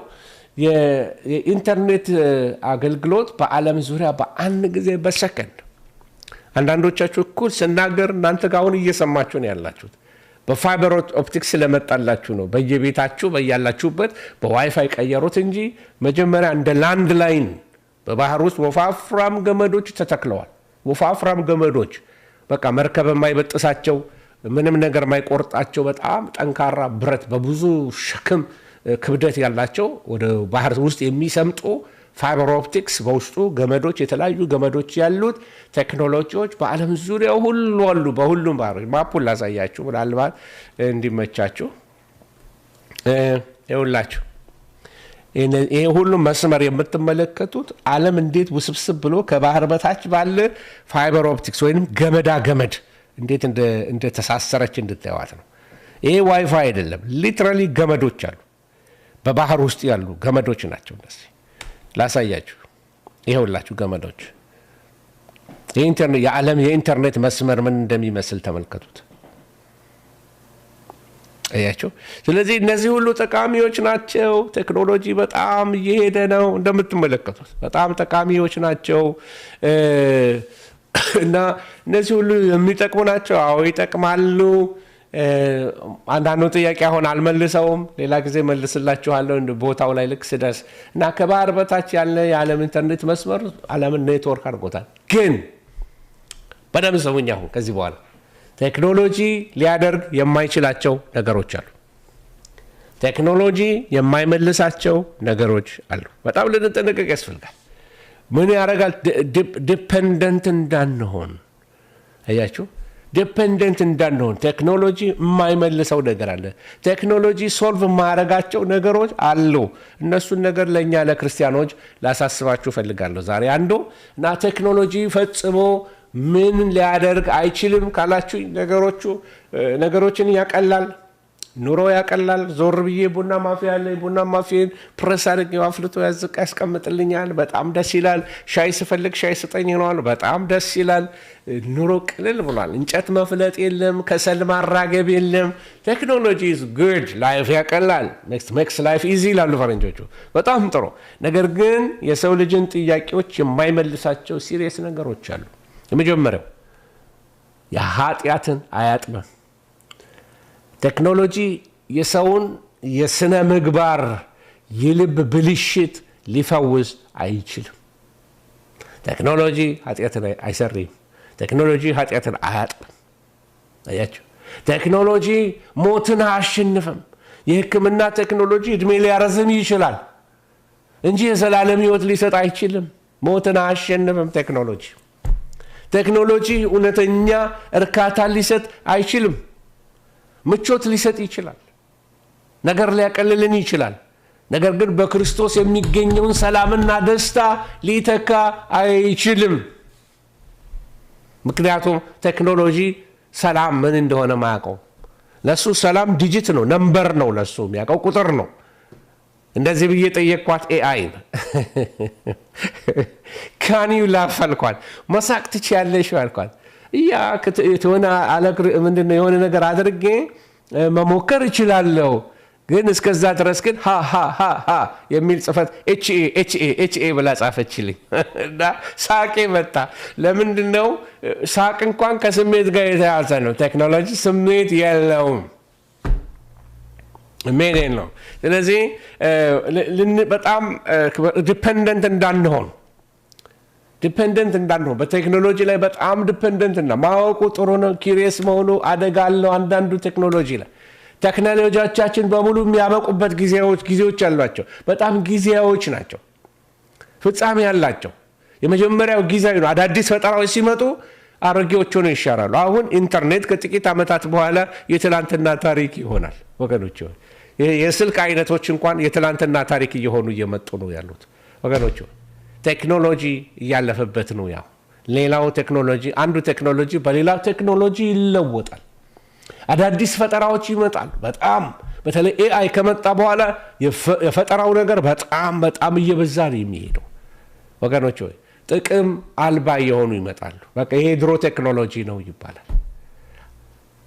የኢንተርኔት አገልግሎት በዓለም ዙሪያ በአንድ ጊዜ በሰከንድ አንዳንዶቻችሁ እኩል ስናገር እናንተ ጋር አሁን እየሰማችሁ ነው ያላችሁት በፋይበር ኦፕቲክስ ስለመጣላችሁ ነው። በየቤታችሁ በያላችሁበት በዋይፋይ ቀየሩት እንጂ መጀመሪያ እንደ ላንድ ላይን በባህር ውስጥ ወፋፍራም ገመዶች ተተክለዋል። ወፋፍራም ገመዶች በቃ መርከብ የማይበጥሳቸው ምንም ነገር የማይቆርጣቸው በጣም ጠንካራ ብረት በብዙ ሸክም ክብደት ያላቸው ወደ ባህር ውስጥ የሚሰምጡ ፋይበር ኦፕቲክስ በውስጡ ገመዶች የተለያዩ ገመዶች ያሉት ቴክኖሎጂዎች በዓለም ዙሪያ ሁሉ አሉ። በሁሉም ባህሮች ማፑን ላሳያችሁ ምናልባት እንዲመቻችሁ። ይኸውላችሁ ይሄ ሁሉ መስመር የምትመለከቱት ዓለም እንዴት ውስብስብ ብሎ ከባህር በታች ባለ ፋይበር ኦፕቲክስ ወይንም ገመድ እንዴት እንደተሳሰረች እንድታዩት ነው። ይሄ ዋይፋይ አይደለም፣ ሊትራሊ ገመዶች አሉ። በባህር ውስጥ ያሉ ገመዶች ናቸው እነዚህ። ላሳያችሁ። ይሄውላችሁ ገመዶች የዓለም የኢንተርኔት መስመር ምን እንደሚመስል ተመልከቱት። አያችሁ። ስለዚህ እነዚህ ሁሉ ጠቃሚዎች ናቸው። ቴክኖሎጂ በጣም እየሄደ ነው እንደምትመለከቱት፣ በጣም ጠቃሚዎች ናቸው እና እነዚህ ሁሉ የሚጠቅሙ ናቸው። አዎ ይጠቅማሉ። አንዳንዱ ጥያቄ አሁን አልመልሰውም፣ ሌላ ጊዜ መልስላችኋለሁ ቦታው ላይ ልክ ስደርስ እና ከባህር በታች ያለ የዓለም ኢንተርኔት መስመር ዓለምን ኔትወርክ አድርጎታል። ግን በደንብ ሰሙኝ። አሁን ከዚህ በኋላ ቴክኖሎጂ ሊያደርግ የማይችላቸው ነገሮች አሉ። ቴክኖሎጂ የማይመልሳቸው ነገሮች አሉ። በጣም ልንጠነቀቅ ያስፈልጋል። ምን ያደርጋል? ዲፔንደንት እንዳንሆን። አያችሁ፣ ዲፔንደንት እንዳንሆን ቴክኖሎጂ የማይመልሰው ነገር አለ። ቴክኖሎጂ ሶልቭ የማያደርጋቸው ነገሮች አሉ። እነሱን ነገር ለእኛ ለክርስቲያኖች ላሳስባችሁ እፈልጋለሁ ዛሬ አንዱ እና ቴክኖሎጂ ፈጽሞ ምን ሊያደርግ አይችልም ካላችሁ ነገሮችን ያቀላል፣ ኑሮ ያቀላል። ዞር ብዬ ቡና ማፍያ አለ፣ ቡና ማፍያን ፕረስ አድርጌ አፍልቶ ያስቀምጥልኛል። በጣም ደስ ይላል። ሻይ ስፈልግ ሻይ ስጠኝ ይለዋል። በጣም ደስ ይላል። ኑሮ ቅልል ብሏል። እንጨት መፍለጥ የለም፣ ከሰል ማራገብ የለም። ቴክኖሎጂ ኢዝ ጉድ፣ ላይፍ ያቀላል። ሜክስ ላይፍ ኢዚ ይላሉ ፈረንጆቹ። በጣም ጥሩ። ነገር ግን የሰው ልጅን ጥያቄዎች የማይመልሳቸው ሲሪየስ ነገሮች አሉ። የመጀመሪያው የኃጢአትን አያጥበም። ቴክኖሎጂ የሰውን የስነ ምግባር የልብ ብልሽት ሊፈውስ አይችልም። ቴክኖሎጂ ኃጢአትን አይሰርም። ቴክኖሎጂ ኃጢአትን አያጥብም። አያችሁ፣ ቴክኖሎጂ ሞትን አያሸንፍም። የሕክምና ቴክኖሎጂ እድሜ ሊያረዝም ይችላል እንጂ የዘላለም ሕይወት ሊሰጥ አይችልም። ሞትን አያሸንፍም። ቴክኖሎጂ እውነተኛ እርካታ ሊሰጥ አይችልም። ምቾት ሊሰጥ ይችላል። ነገር ሊያቀልልን ይችላል። ነገር ግን በክርስቶስ የሚገኘውን ሰላምና ደስታ ሊተካ አይችልም። ምክንያቱም ቴክኖሎጂ ሰላም ምን እንደሆነ ማያውቀው። ለሱ ሰላም ዲጂት ነው፣ ነምበር ነው። ለሱ የሚያውቀው ቁጥር ነው። እንደዚህ ብዬ ጠየቅኳት ኤአይ ካኒው ላፈልኳት መሳቅ ትችያለሽ አልኳት። ያ ከተሆነ ምንድነው የሆነ ነገር አድርጌ መሞከር እችላለሁ፣ ግን እስከዛ ድረስ ግን ሃ የሚል ጽፈት ኤችኤ ብላ ጻፈችልኝ እና ሳቄ መጣ። ለምንድነው ሳቅ እንኳን ከስሜት ጋር የተያዘ ነው። ቴክኖሎጂ ስሜት የለውም። ምን ነው? ስለዚህ በጣም ዲፔንደንት እንዳንሆን በቴክኖሎጂ ላይ በጣም ዲፔንደንት እና ማወቁ ጥሩ ነው። ኪሪየስ መሆኑ አደጋ አለው። አንዳንዱ ቴክኖሎጂ ላይ ቴክኖሎጂዎቻችን በሙሉ የሚያበቁበት ጊዜዎች አሏቸው። በጣም ጊዜያዎች ናቸው፣ ፍጻሜ ያላቸው። የመጀመሪያው ጊዜያዊ ነው። አዳዲስ ፈጠራዎች ሲመጡ አሮጌዎቹ ነው ይሻራሉ። አሁን ኢንተርኔት ከጥቂት ዓመታት በኋላ የትላንትና ታሪክ ይሆናል ወገኖች። የስልክ አይነቶች እንኳን የትላንትና ታሪክ እየመጡ ነው ያሉት ወገኖች። ቴክኖሎጂ እያለፈበት ነው። ያው ሌላው ቴክኖሎጂ አንዱ ቴክኖሎጂ በሌላው ቴክኖሎጂ ይለወጣል። አዳዲስ ፈጠራዎች ይመጣሉ። በጣም በተለይ ኤአይ ከመጣ በኋላ የፈጠራው ነገር በጣም እየበዛ ነው የሚሄደው ወገኖች። ጥቅም አልባ የሆኑ ይመጣሉ። በቃ ይሄ ድሮ ቴክኖሎጂ ነው ይባላል።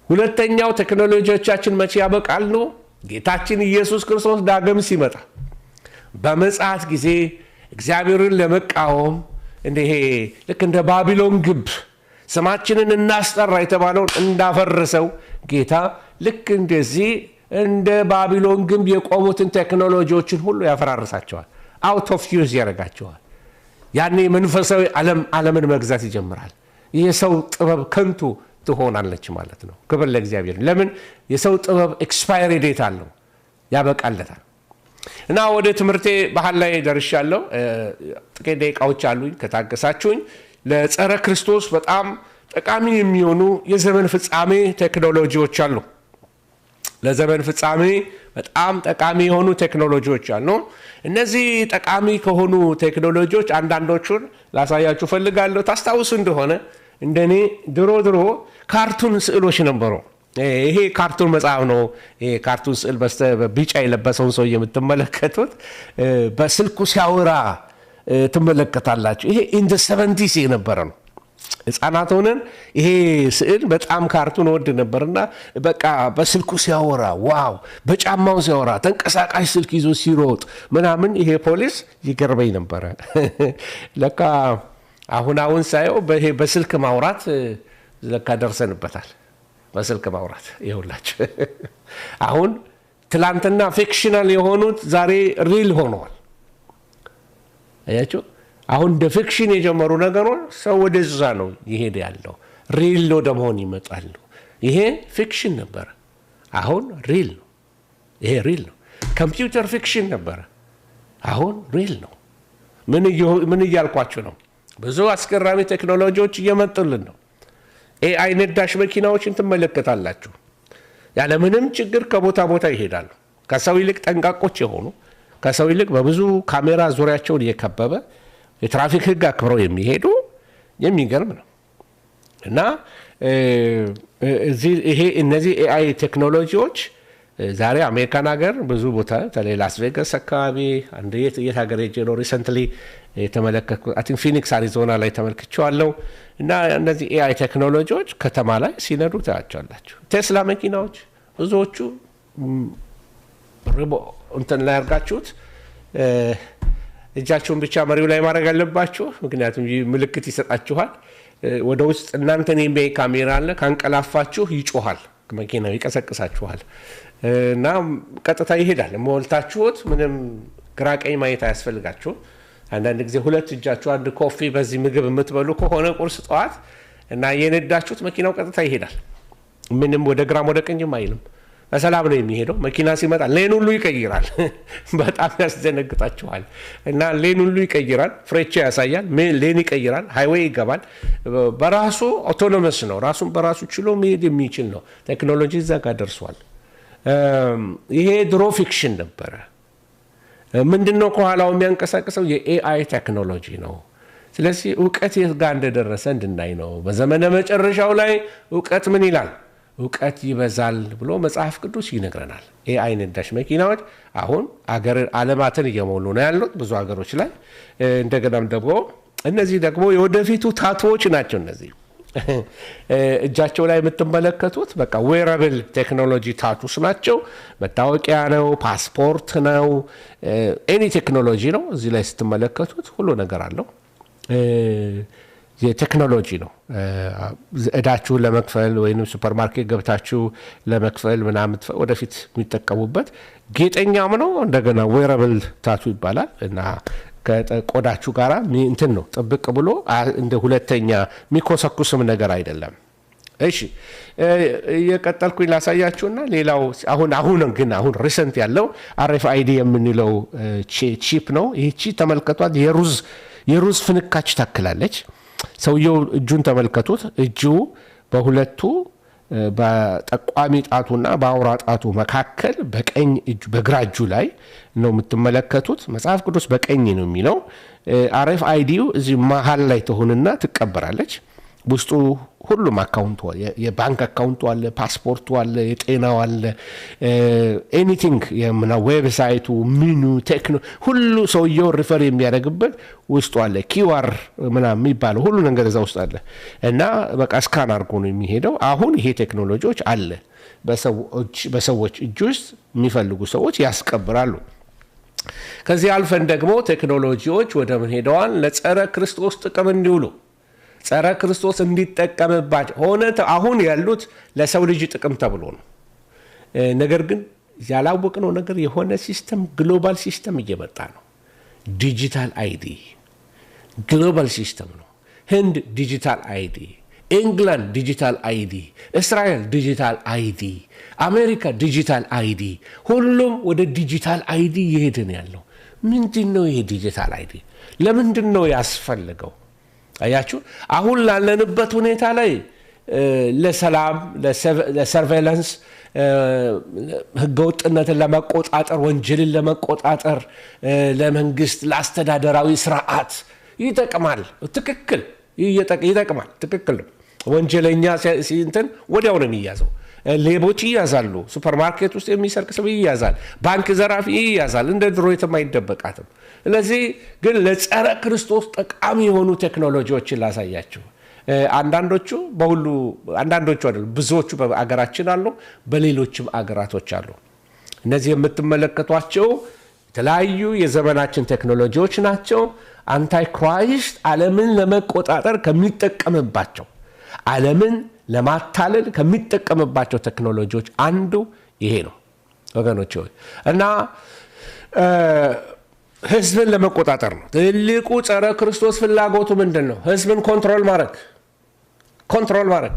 ሁለተኛው ቴክኖሎጂዎቻችን መቼ ያበቃሉ? ጌታችን ኢየሱስ ክርስቶስ ዳግም ሲመጣ በምጽአት ጊዜ እግዚአብሔርን ለመቃወም ልክ እንደ ባቢሎን ግንብ ስማችንን እናስጠራ የተባለውን እንዳፈረሰው ጌታ ልክ እንደዚህ እንደ ባቢሎን ግንብ የቆሙትን ቴክኖሎጂዎችን ሁሉ ያፈራርሳቸዋል። አውት ኦፍ ዩዝ ያደርጋቸዋል። ያኔ መንፈሳዊ ዓለምን መግዛት ይጀምራል። የሰው ጥበብ ከንቱ ትሆናለች ማለት ነው። ክብር ለእግዚአብሔር። ለምን? የሰው ጥበብ ኤክስፓየሪ ዴት አለው፣ ያበቃለታል። እና ወደ ትምህርቴ ባህል ላይ ደርሻለሁ። ጥቂት ደቂቃዎች አሉኝ ከታገሳችሁኝ። ለጸረ ክርስቶስ በጣም ጠቃሚ የሚሆኑ የዘመን ፍጻሜ ቴክኖሎጂዎች አሉ። ለዘመን ፍጻሜ በጣም ጠቃሚ የሆኑ ቴክኖሎጂዎች አሉ። እነዚህ ጠቃሚ ከሆኑ ቴክኖሎጂዎች አንዳንዶቹን ላሳያችሁ ፈልጋለሁ። ታስታውሱ እንደሆነ እንደኔ ድሮ ካርቱን ስዕሎች ነበሩ። ይሄ ካርቱን መጽሐፍ ነው። ይሄ ካርቱን ስዕል በቢጫ የለበሰውን ሰው የምትመለከቱት በስልኩ ሲያወራ ትመለከታላችሁ። ይሄ ኢን ዘ 70s የነበረ ነው። ህፃናት ሆነን ይሄ ስዕል በጣም ካርቱን ወድ ነበርና በቃ በስልኩ ሲያወራ ዋው፣ በጫማው ሲያወራ ተንቀሳቃሽ ስልክ ይዞ ሲሮጥ ምናምን ይሄ ፖሊስ ይገርበኝ ነበረ። ለካ አሁን ሳየው በስልክ ማውራት ለካ ደርሰንበታል። በስልክ ማውራት ይኸውላችሁ አሁን ትላንትና ፊክሽናል የሆኑት ዛሬ ሪል ሆነዋል። አያችሁ፣ አሁን እንደ ፊክሽን የጀመሩ ነገሮች ሰው ወደዛ ነው ይሄድ ያለው። ሪል ወደ መሆን ይመጣሉ። ይሄ ፊክሽን ነበር፣ አሁን ሪል ነው። ይሄ ሪል ነው። ኮምፒውተር ፊክሽን ነበር፣ አሁን ሪል ነው። ምን እያልኳችሁ ነው? ብዙ አስገራሚ ቴክኖሎጂዎች እየመጡልን ነው። ኤአይ ነዳሽ መኪናዎችን ትመለከታላችሁ። ያለምንም ችግር ከቦታ ቦታ ይሄዳሉ። ከሰው ይልቅ ጠንቃቆች የሆኑ ከሰው ይልቅ በብዙ ካሜራ ዙሪያቸውን እየከበበ የትራፊክ ሕግ አክብረው የሚሄዱ የሚገርም ነው። እና እነዚህ ኤአይ ቴክኖሎጂዎች ዛሬ አሜሪካን ሀገር ብዙ ቦታ ተለይ ላስ ቬጋስ አካባቢ አንድ የት ሀገር ሄጄ ነው ሪሰንትሊ የተመለከትኩት አይ ቲንክ ፊኒክስ አሪዞና ላይ ተመልክቼዋለሁ እና እነዚህ ኤአይ ቴክኖሎጂዎች ከተማ ላይ ሲነዱ ታያቸዋላችሁ ቴስላ መኪናዎች ብዙዎቹ እንትን ላይ አድርጋችሁት እጃችሁን ብቻ መሪው ላይ ማድረግ አለባችሁ ምክንያቱም ምልክት ይሰጣችኋል ወደ ውስጥ እናንተን የሚያይ ካሜራ አለ ካንቀላፋችሁ ይጮሃል መኪናው ይቀሰቅሳችኋል እና ቀጥታ ይሄዳል ሞልታችሁት ምንም ግራቀኝ ማየት አያስፈልጋችሁ አንዳንድ ጊዜ ሁለት እጃችሁ አንድ ኮፊ በዚህ ምግብ የምትበሉ ከሆነ ቁርስ ጠዋት እና የነዳችሁት መኪናው ቀጥታ ይሄዳል ምንም ወደ ግራም ወደ ቀኝም አይልም በሰላም ነው የሚሄደው መኪና ሲመጣ ሌን ሁሉ ይቀይራል በጣም ያስደነግጣችኋል እና ሌን ሁሉ ይቀይራል ፍሬቻ ያሳያል ሌን ይቀይራል ሃይዌይ ይገባል በራሱ አውቶኖመስ ነው ራሱን በራሱ ችሎ መሄድ የሚችል ነው ቴክኖሎጂ እዛ ጋር ደርሷል ይሄ ድሮ ፊክሽን ነበረ ምንድነው ከኋላው የሚያንቀሳቅሰው የኤአይ ቴክኖሎጂ ነው ስለዚህ ዕውቀት የት ጋር እንደደረሰ እንድናይ ነው በዘመነ መጨረሻው ላይ ዕውቀት ምን ይላል ዕውቀት ይበዛል ብሎ መጽሐፍ ቅዱስ ይነግረናል ኤአይ ነዳሽ መኪናዎች አሁን ዓለማትን እየሞሉ ነው ያሉት ብዙ ሀገሮች ላይ እንደገናም ደግሞ እነዚህ ደግሞ የወደፊቱ ታቶዎች ናቸው እነዚህ እጃቸው ላይ የምትመለከቱት በቃ ዌራብል ቴክኖሎጂ ታቱስ ናቸው መታወቂያ ነው ፓስፖርት ነው ኤኒ ቴክኖሎጂ ነው እዚህ ላይ ስትመለከቱት ሁሉ ነገር አለው የቴክኖሎጂ ነው እዳችሁን ለመክፈል ወይንም ሱፐርማርኬት ገብታችሁ ለመክፈል ምናምን ወደፊት የሚጠቀሙበት ጌጠኛም ነው እንደገና ዌራብል ታቱ ይባላል እና ከቆዳችሁ ጋራ እንትን ነው ጥብቅ ብሎ እንደ ሁለተኛ ሚኮሰኩስም ነገር አይደለም እሺ የቀጠልኩኝ ላሳያችሁና ሌላው አሁን ሪሰንት ያለው RFID የምንለው ቺፕ ነው ይሄ ቺፕ ተመልከቷት የሩዝ ፍንካች ታክላለች ሰውየው እጁን ተመልከቱት እጁ በሁለቱ በጠቋሚ ጣቱና በአውራ ጣቱ መካከል በቀኝ እጁ በግራ እጁ ላይ ነው የምትመለከቱት መጽሐፍ ቅዱስ በቀኝ ነው የሚለው RFID እዚህ መሃል ላይ ተሆንና ትቀበራለች ውስጡ ሁሉም አካውንቱ የባንክ አካውንቱ አለ ፓስፖርቱ አለ የጤናው አለ ኤኒቲንግ የምና ዌብሳይቱ ሚኑ ቴክኖ ሁሉ ሰውየው ሪፈር የሚያደርግበት ውስጡ አለ QR ምናምን የሚባለው ሁሉ ነገር እዛ ውስጥ አለ እና በቃ ስካን አድርጎ ነው የሚሄደው አሁን ይሄ ቴክኖሎጂዎች አለ በሰዎች እጅ ውስጥ የሚፈልጉ ሰዎች ያስቀብራሉ ከዚህ አልፈን ደግሞ ቴክኖሎጂዎች ወደ ምን ሄደዋል ለጸረ ክርስቶስ ጥቅም እንዲውሉ ጸረ ክርስቶስ እንዲጠቀምባቸው ሆነ አሁን ያሉት ለሰው ልጅ ጥቅም ተብሎ ነው ነገር ግን ያላወቅነው ነገር የሆነ ሲስተም ግሎባል ሲስተም እየመጣ ነው ዲጂታል አይዲ ግሎባል ሲስተም ነው ህንድ ዲጂታል አይዲ ኢንግላንድ ዲጂታል አይዲ እስራኤል ዲጂታል አይዲ አሜሪካ ዲጂታል አይዲ ሁሉም ወደ ዲጂታል አይዲ እየሄድን ያለው ምንድነው ይሄ ዲጂታል አይዲ ለምንድነው ያስፈልገው አያችሁ አሁን ላለንበት ሁኔታ ላይ ለሰላም ለሰርቬላንስ ህገወጥነትን ለመቆጣጠር ወንጀልን ለመቆጣጠር ለመንግስት ለአስተዳደራዊ ስርዓት ይጠቅማል ትክክል ይጠቅማል ትክክል ወንጀለኛ ሲንተን ወዲያው ነው የሚያዘው ሌቦች ይያዛሉ ሱፐርማርኬት ውስጥ የሚሰርቅ ሰው ይያዛል ባንክ ዘራፊ ይያዛል እንደ ድሮ የተማይደበቃትም ስለዚህ ግን ለጸረ ክርስቶስ ጠቃሚ የሆኑ ቴክኖሎጂዎችን ላሳያችሁ አንዳንዶቹ አይደለም ብዙዎቹ በአገራችን አሉ በሌሎችም አገራቶች አሉ እነዚህ የምትመለከቷቸው የተለያዩ የዘመናችን ቴክኖሎጂዎች ናቸው አንታይ ክራይስት ዓለምን ለመቆጣጠር ከሚጠቀምባቸው ዓለምን ለማታለል ከሚጠቀምባቸው ቴክኖሎጂዎች አንዱ ይሄ ነው ወገኖች እና ህዝብን ለመቆጣጠር ነው ትልቁ ጸረ ክርስቶስ ፍላጎቱ ምንድነው ህዝብን ኮንትሮል ማድረግ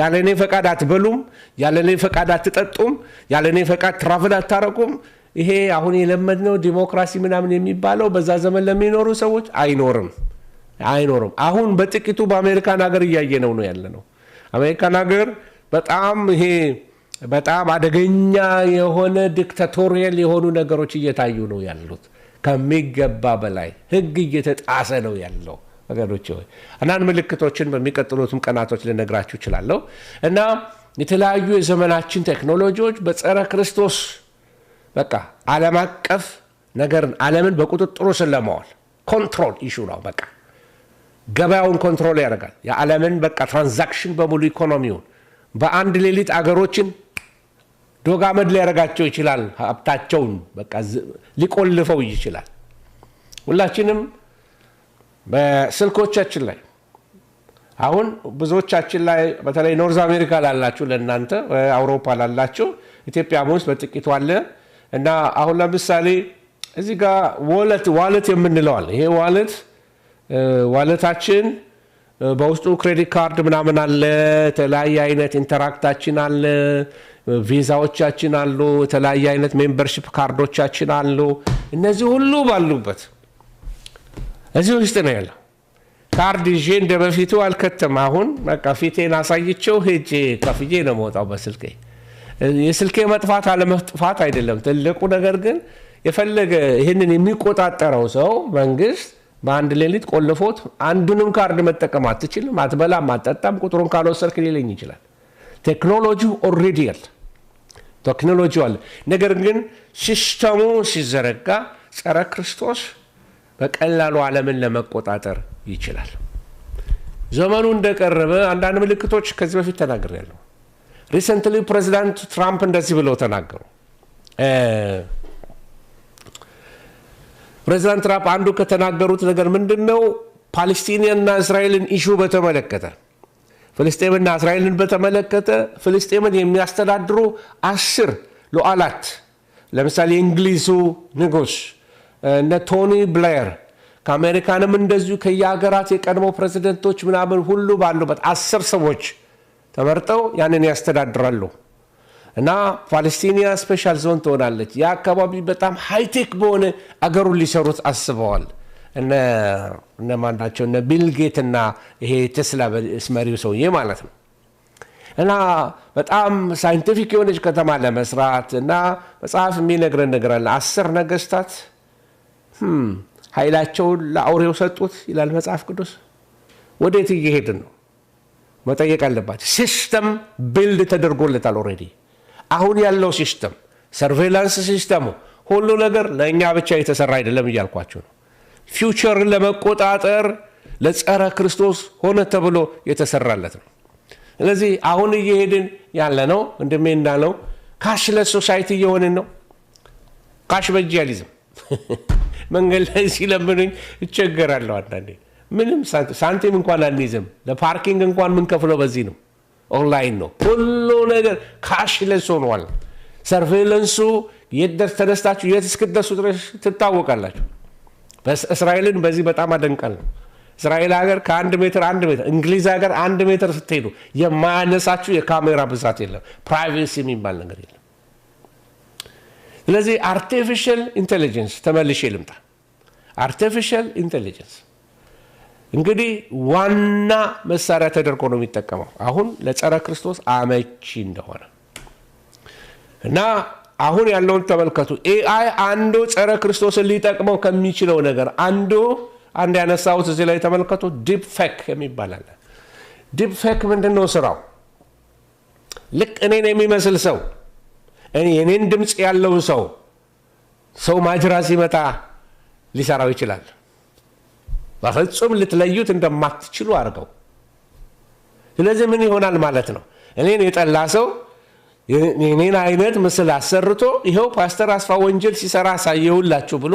ያለኔ ፈቃድ አትበሉም ያለኔ ፈቃድ አትጠጡም ያለኔ ፈቃድ ትራቭል አታረቁም ይሄ አሁን የለመድነው ዲሞክራሲ ምናምን የሚባለው በዛ ዘመን ለሚኖሩ ሰዎች አይኖርም አሁን በጥቂቱ በአሜሪካን ሀገር እያየነው ነው ያለነው አሜሪካን ሀገር በጣም አደገኛ የሆነ ዲክታቶሪያል የሆኑ ነገሮች እየታዩ ነው ያሉት ከሚገባ በላይ ህግ እየተጣሰ ነው ያለው ወገኖች ሆይ አንዳንድ ምልክቶችን በሚቀጥሉትም ቀናቶች ልነግራችሁ እችላለሁ እና የተለያዩ የዘመናችን ቴክኖሎጂዎች በጸረ ክርስቶስ በቃ ዓለም አቀፍ ነገርን ዓለምን በቁጥጥሩ ስር ለማዋል ኮንትሮል ኢሹ ነው። በቃ ገበያውን ኮንትሮል ያደርጋል። የዓለምን በቃ ትራንዛክሽን በሙሉ ኢኮኖሚውን በአንድ ሌሊት አገሮችን ዶጋመድ ሊያደርጋቸው ይችላል። ሀብታቸውን በቃ ሊቆልፈው ይችላል። ሁላችንም በስልኮቻችን ላይ አሁን ብዙዎቻችን ላይ በተለይ ኖርዝ አሜሪካ ላላችሁ ለእናንተ አውሮፓ ላላችሁ ኢትዮጵያ ውስጥ በጥቂቱ አለ እና አሁን ለምሳሌ እዚህ ጋር ዋሌት የምንለው አለ። ይሄ ዋሌታችን በውስጡ ክሬዲት ካርድ ምናምን አለ፣ የተለያየ አይነት ኢንተራክታችን አለ፣ ቪዛዎቻችን አሉ፣ የተለያየ አይነት ሜምበርሺፕ ካርዶቻችን አሉ። እነዚህ ሁሉ ባሉበት እዚህ ውስጥ ነው ያለው። ካርድ ይዤ እንደ በፊቱ አልከተም። አሁን በቃ ፊቴን አሳይቼው ሄጄ ከፍዬ ነው የምወጣው በስልኬ። የስልኬ መጥፋት አለመጥፋት አይደለም ትልቁ ነገር፣ ግን የፈለገ ይህንን የሚቆጣጠረው ሰው መንግስት በአንድ ሌሊት ቆልፎት አንዱንም ካርድ መጠቀም አትችልም፣ አትበላም፣ አትጠጣም፣ ቁጥሩን ካልወሰድክ ሊለኝ ይችላል። ቴክኖሎጂው ኦልሬዲ ያለ ቴክኖሎጂ አለ። ነገር ግን ሲስተሙ ሲዘረጋ ጸረ ክርስቶስ በቀላሉ ዓለምን ለመቆጣጠር ይችላል። ዘመኑ እንደቀረበ አንዳንድ ምልክቶች ከዚህ በፊት ተናግሬያለሁ። ሪሰንትሊ ፕሬዚዳንት ትራምፕ እንደዚህ ብለው ተናገሩ። ፕሬዚዳንት ትራምፕ አንዱ ከተናገሩት ነገር ምንድነው? ፓለስቲንና እስራኤልን ኢሹ በተመለከተ ፍልስጤምና እስራኤልን በተመለከተ ፍልስጤምን የሚያስተዳድሩ 10 ሉዓላት ለምሳሌ የእንግሊዙ ንጉስ እነ ቶኒ ብሌር ከአሜሪካንም እንደዚሁ ከየሀገራት የቀድሞ ፕሬዚደንቶች ምናምን ሁሉ ባሉበት 10 ሰዎች ተመርጠው ያንን ያስተዳድራሉ እና ፓለስቲኒያ ስፔሻል ዞን ትሆናለች። ያ አካባቢ በጣም ሃይቴክ በሆነ አገሩን ሊሰሩት አስበዋል። እነ ማናቸው እነ ቢል ጌት እና ይሄ ቴስላ መሪው ሰውዬ ማለት ነው። እና በጣም ሳይንቲፊክ የሆነች ከተማ ለመስራት እና መጽሐፍ የሚነግረን ነገር አለ። 10 ነገስታት ኃይላቸውን ለአውሬው ሰጡት ይላል መጽሐፍ ቅዱስ። ወዴት እየሄድን ነው መጠየቅ አለባቸው። ሲስተም ቢልድ ተደርጎለታል ኦልሬዲ። አሁን ያለው ሲስተም ሰርቬላንስ ሲስተሙ ሁሉ ነገር ለእኛ ብቻ የተሰራ አይደለም እያልኳቸው ነው። ፊውቸርን ለመቆጣጠር ለጸረ ክርስቶስ ሆነ ተብሎ የተሰራለት ነው። ስለዚህ አሁን እየሄድን ያለ ነው እንደሜ እንዳለው ካሽለስ ሶሳይቲ እየሆንን ነው። ካሽ በእጅ ያልይዝም መንገድ ላይ ሲለምኑኝ እቸገራለሁ። አንዳንዴ ምንም ሳንቲም እንኳን አንይዝም። ለፓርኪንግ እንኳን ምን ከፍለው በዚህ ነው፣ ኦንላይን ነው ሁሉ ነገር ካሽለስ ሆኗል። ሰርቬለንሱ የት ተነስታችሁ የት እስክትደርሱ ድረስ ትታወቃላችሁ። እስራኤልን በዚህ በጣም አደንቃለሁ። እስራኤል ሀገር ከ1 ሜትር 1 ሜትር እንግሊዝ ሀገር 1 ሜትር ስትሄዱ የማያነሳችሁ የካሜራ ብዛት የለም፣ ፕራይቬሲ የሚባል ነገር የለም። ስለዚህ አርቲፊሻል ኢንቴሊጀንስ ተመልሼ ልምጣ። አርቲፊሻል ኢንቴሊጀንስ እንግዲህ ዋና መሳሪያ ተደርጎ ነው የሚጠቀመው አሁን ለጸረ ክርስቶስ አመቺ እንደሆነ እና አሁን ያለውን ተመልከቱ። ኤአይ አንዱ ጸረ ክርስቶስን ሊጠቅመው ከሚችለው ነገር አንድ ያነሳሁት እዚህ ላይ ተመልከቱ። ዲፕ ፌክ የሚባል አለ። ዲፕ ፌክ ምንድነው ስራው? ልክ እኔን የሚመስል ሰው የኔን ድምፅ ያለው ሰው ማጅራ ሲመታ ሊሰራው ይችላል። በፍጹም ልትለዩት እንደማትችሉ አድርገው። ስለዚህ ምን ይሆናል ማለት ነው? እኔን የጠላ ሰው የኔን አይነት ምስል አሰርቶ ይሄው ፓስተር አስፋ ወንጀል ሲሰራ ሳየውላችሁ ብሎ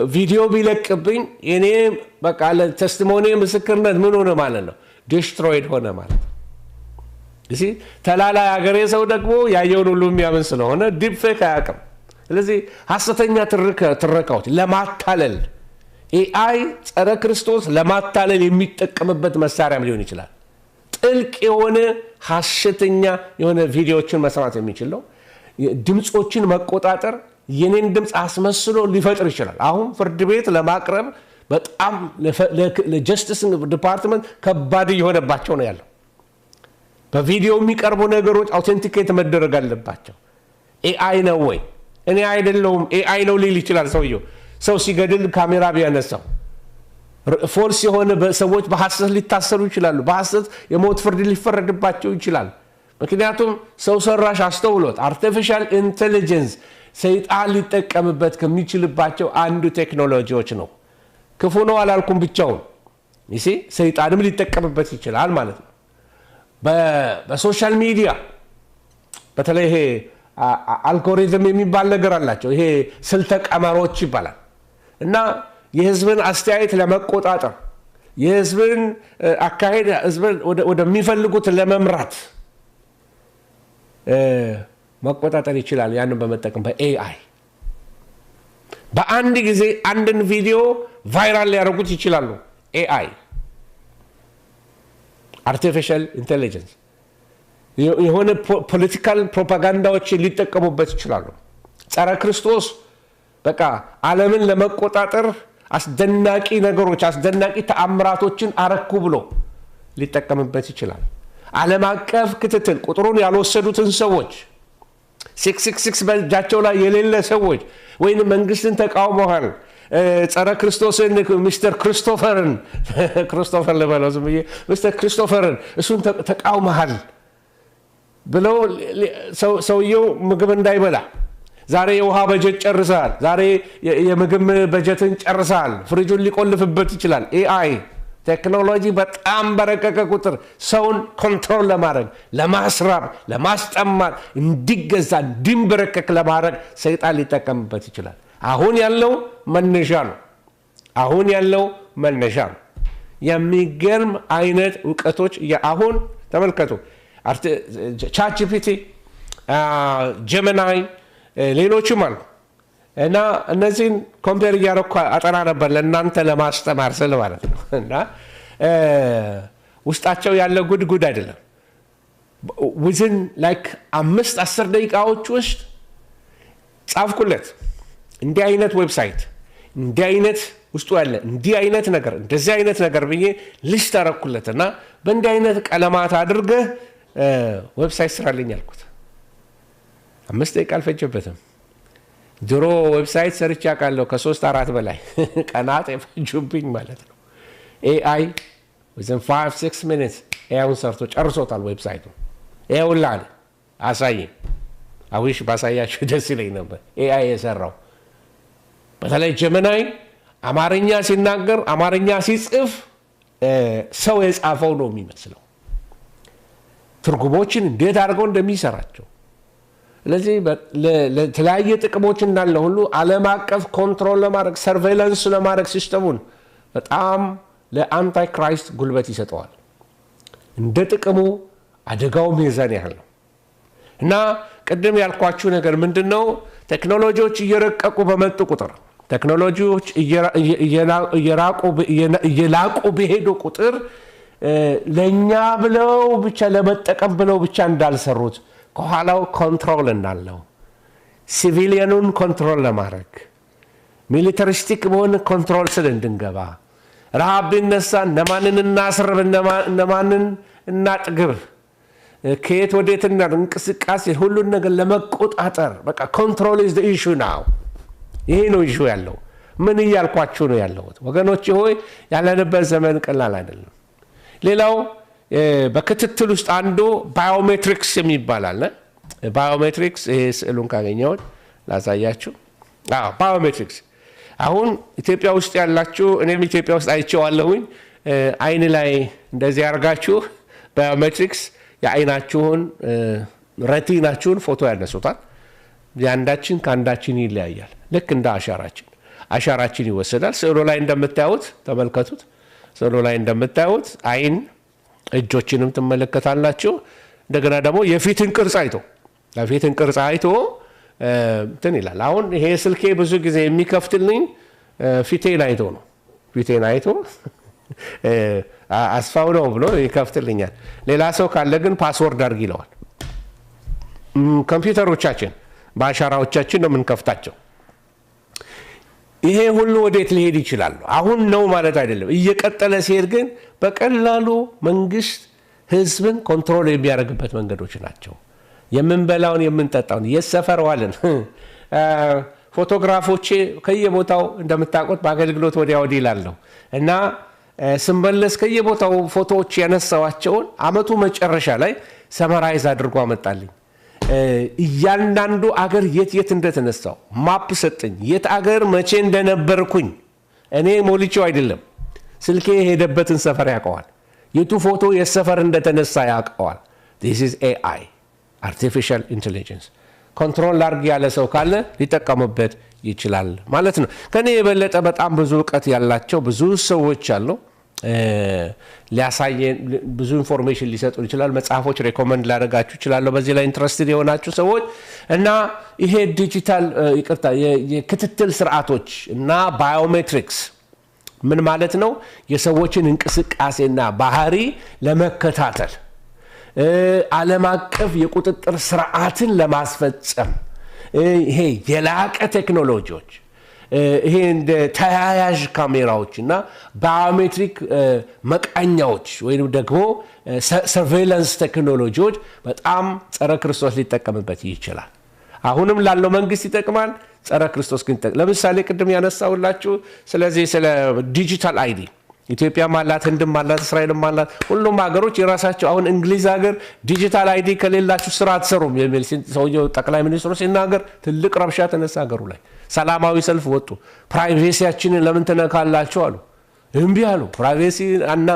ቪዲዮ ቢለቅብኝ እኔ በቃ ለቴስቲሞኒ ምስክርነት ምን ሆነ ማለት ነው? ዲስትሮይድ ሆነ ማለት ነው። እሺ ተላላ ያገሬ ሰው ደግሞ ያየውን ሁሉ የሚያምን ስለሆነ ዲፕ ፌክ አያውቅም። ስለዚህ ሐሰተኛ ትረካዎች ለማታለል ኤአይ ጸረ ክርስቶስ ለማታለል የሚጠቀምበት መሳሪያም ሊሆን ይችላል። ጥልቅ የሆነ ሐሰተኛ የሆነ ቪዲዮዎችን መስራት የሚችል ነው። ድምጾችን መቆጣጠር የኔን ድምጽ አስመስሎ ሊፈጥር ይችላል። አሁን ፍርድ ቤት ለማቅረብ በጣም ለጀስቲስ ዲፓርትመንት ከባድ እየሆነባቸው ነው ያለው። በቪዲዮ የሚቀርቡ ነገሮች አውተንቲኬት መደረግ አለባቸው። ኤአይ ነው ወይ እኔ አይደለሁም ኤአይ ነው ሊል ይችላል ሰውየው። ሰው ሲገድል ካሜራ ቢያነሳው ፎልስ የሆነ ሰዎች በሐሰት ሊታሰሩ ይችላሉ። በሐሰት የሞት ፍርድ ሊፈረድባቸው ይችላል። ምክንያቱም ሰው ሰራሽ አስተውሎት አርቲፊሻል ኢንቴሊጀንስ ሰይጣን ሊጠቀምበት ከሚችልባቸው አንዱ ቴክኖሎጂዎች ነው። ክፉ ነው አላልኩም ብቻውን ይሲ ሰይጣንም ሊጠቀምበት ይችላል ማለት ነው። በሶሻል ሚዲያ በተለይ ይሄ አልጎሪዝም የሚባል ነገር አላቸው። ይሄ ስልተ ቀመሮች ይባላል እና የህዝብን አስተያየት ለመቆጣጠር የህዝብን አካሄድ ህዝብን ወደሚፈልጉት ለመምራት መቆጣጠር ይችላል። ያንን በመጠቀም በኤአይ በአንድ ጊዜ አንድን ቪዲዮ ቫይራል ሊያደርጉት ይችላሉ። ኤአይ አርቲፊሻል ኢንቴሊጀንስ የሆነ ፖለቲካል ፕሮፓጋንዳዎች ሊጠቀሙበት ይችላሉ። ጸረ ክርስቶስ በቃ ዓለምን ለመቆጣጠር አስደናቂ ነገሮች አስደናቂ ተአምራቶችን አረኩ ብሎ ሊጠቀምበት ይችላል። ዓለም አቀፍ ክትትል ቁጥሩን ያልወሰዱትን ሰዎች 666 በእጃቸው ላይ የሌለ ሰዎች ወይም መንግስትን ተቃውመዋል ጸረ ክርስቶስን ሚስተር ክሪስቶፈር ልበለው ዝም ብዬ ሚስተር ክሪስቶፈርን እሱን ተቃውመሃል ብለው ሰውየው ምግብ እንዳይበላ ዛሬ የውሃ በጀት ጨርሰሃል፣ ዛሬ የምግብ በጀትን ጨርሰሃል፣ ፍሪጁን ሊቆልፍበት ይችላል። ኤአይ ቴክኖሎጂ በጣም በረቀቀ ቁጥር ሰውን ኮንትሮል ለማድረግ ለማስራብ ለማስጠማት እንዲገዛ እንዲንበረከክ ለማድረግ ሰይጣን ሊጠቀምበት ይችላል። አሁን ያለው መነሻ ነው። የሚገርም አይነት እውቀቶች አሁን ተመልከቱ። ቻት ጂፒቲ፣ ጀሚናይ ሌሎችም አሉ እና እነዚህን ኮምፔር እያደረኩ አጠና ነበር ለእናንተ ለማስተማር ስል ማለት ነው። እና ውስጣቸው ያለ ጉድ አይደለም። ዊዝን ላይክ 5-10 ደቂቃዎች ውስጥ ጻፍኩለት እንዲህ አይነት ዌብሳይት እንዲህ አይነት ውስጡ ያለ እንዲህ አይነት ነገር እንደዚህ አይነት ነገር ብዬ ሊስት አደረኩለት እና በእንዲህ አይነት ቀለማት አድርገህ ዌብሳይት ስራልኝ አልኩት። 5 ደቂቃ አልፈጀበትም። ድሮ ዌብሳይት ሰርቼ አውቃለሁ ከ3-4 በላይ ቀናት የፈጁብኝ ማለት ነው። ኤአይ within 5-6 minutes ኤአይውን ሰርቶ ጨርሶታል ዌብሳይቱ። ኤውላ አሳየኝ። አዊሽ ባሳያችሁ ደስ ይለኝ ነበር። ኤአይ የሰራው በተለይ ጀሚናይ አማርኛ ሲናገር አማርኛ ሲጽፍ ሰው የጻፈው ነው የሚመስለው። ትርጉሞችን እንዴት አድርገው እንደሚሰራቸው ስለዚህ ለተለያየ ጥቅሞች እንዳለ ሁሉ ዓለም አቀፍ ኮንትሮል ለማድረግ ሰርቬይላንስ ለማድረግ ሲስተሙን በጣም ለአንታይ ክራይስት ጉልበት ይሰጠዋል። እንደ ጥቅሙ አደጋውም የዛን ያህል ነው እና ቅድም ያልኳችሁ ነገር ምንድነው? ቴክኖሎጂዎች እየረቀቁ በመጡ ቁጥር ቴክኖሎጂዎች እየላቁ በሄዱ ቁጥር ለኛ ብለው ብቻ ለመጠቀም ብለው ብቻ እንዳልሰሩት ከኋላው ኮንትሮል እንዳለው ሲቪሊያኑን ኮንትሮል ለማድረግ ሚሊታሪስቲክ በሆነ ኮንትሮል ስለ እንድንገባ ረሃብ ቢነሳ እነማንን እናስርብ እነማንን እናጥግብ ከየት ወዴት እንቅስቃሴ ሁሉን ነገር ለመቆጣጠር በቃ ኮንትሮል ኢዝ ዘ ኢሹ ናው። ይሄ ነው ኢሹ ያለው። ምን እያልኳችሁ ነው ያለሁት ወገኖች ሆይ? ያለንበት ዘመን ቀላል አይደለም። ሌላው በክትትል ውስጥ አንዱ ባዮሜትሪክስ የሚባላል። ባዮሜትሪክስ ይሄ ስዕሉን ካገኘሁት ላሳያችሁ። ባዮሜትሪክስ አሁን ኢትዮጵያ ውስጥ ያላችሁ እኔም ኢትዮጵያ ውስጥ አይቼዋለሁኝ። አይን ላይ እንደዚህ አድርጋችሁ ባዮሜትሪክስ የአይናችሁን ረቲናችሁን ፎቶ ያነሱታል። ያንዳችን ከአንዳችን ይለያያል። ልክ እንደ አሻራችን ይወሰዳል። ስዕሉ ላይ እንደምታዩት ተመልከቱት። ስዕሉ ላይ እንደምታዩት አይን እጆችንም ትመለከታላችሁ። እንደገና ደግሞ የፊትን ቅርጽ አይቶ እንትን ይላል። አሁን ይሄ ስልኬ ብዙ ጊዜ የሚከፍትልኝ ፊቴን አይቶ አስፋው ነው ብሎ ይከፍትልኛል። ሌላ ሰው ካለ ግን ፓስወርድ አድርግ ይለዋል። ኮምፒውተሮቻችን በአሻራዎቻችን ነው የምንከፍታቸው። ይሄ ሁሉ ወዴት ሊሄድ ይችላል? አሁን ነው ማለት አይደለም። እየቀጠለ ሲሄድ ግን በቀላሉ መንግስት ህዝብን ኮንትሮል የሚያደርግበት መንገዶች ናቸው። የምንበላውን የምንጠጣውን የሰፈር ዋልን ፎቶግራፎቼ ከየቦታው እንደምታውቁት በአገልግሎት ወዲያ ወዲህ ይላለሁ እና ስንበለስ ከየቦታው ፎቶዎች ያነሳዋቸውን አመቱ መጨረሻ ላይ ሰመራይዝ አድርጎ አመጣልኝ። እያንዳንዱ አገር የት እንደተነሳው ማፕ ሰጠኝ። የት አገር መቼ እንደነበርኩኝ እኔ ሞልቼው አይደለም፣ ስልኬ የሄደበትን ሰፈር ያውቀዋል። የቱ ፎቶ የሰፈር እንደተነሳ ያውቀዋል። this is AI artificial intelligence ኮንትሮል ላርግ ያለ ሰው ካለ ሊጠቀምበት ይችላል ማለት ነው። ከኔ የበለጠ በጣም ብዙ ዕውቀት ያላቸው ብዙ ሰዎች አሉ። ሊያሳየን ብዙ ኢንፎርሜሽን ሊሰጡ ይችላል። መጽሐፎች ሪኮመንድ ላደርጋችሁ ይችላል በዚህ ላይ ኢንትረስትድ የሆናችሁ ሰዎች። እና ይሄ ዲጂታል የክትትል ስርዓቶች እና ባዮሜትሪክስ ምን ማለት ነው? የሰዎችን እንቅስቃሴና ባህሪ ለመከታተል ዓለም አቀፍ የቁጥጥር ስርዓትን ለማስፈጸም ይሄ የላቀ ቴክኖሎጂዎች ይሄ እንደ ተያያዥ ካሜራዎች እና ባዮሜትሪክ መቃኛዎች ወይም ደግሞ ሰርቬይላንስ ቴክኖሎጂዎች በጣም ጸረ ክርስቶስ ሊጠቀምበት ይችላል። አሁንም ላለው መንግስት ይጠቅማል፣ ጸረ ክርስቶስ ግን ለምሳሌ ቅድም ያነሳውላችሁ ስለዚህ ስለ ዲጂታል አይዲ ኢትዮጵያ ማላት፣ ህንድም ማላት፣ እስራኤልም ማላት፣ ሁሉም ሀገሮች የራሳቸው አሁን እንግሊዝ ሀገር ዲጂታል አይዲ ከሌላችሁ ስራ አትሰሩም የሚል ሰውየው ጠቅላይ ሚኒስትሩ ሲናገር ትልቅ ረብሻ ተነሳ ሀገሩ ላይ። ሰላማዊ ሰልፍ ወጡ። ፕራይቬሲያችንን ለምን ትነካላችሁ አሉ። እምቢ አሉ። ፕራይቬሲ እና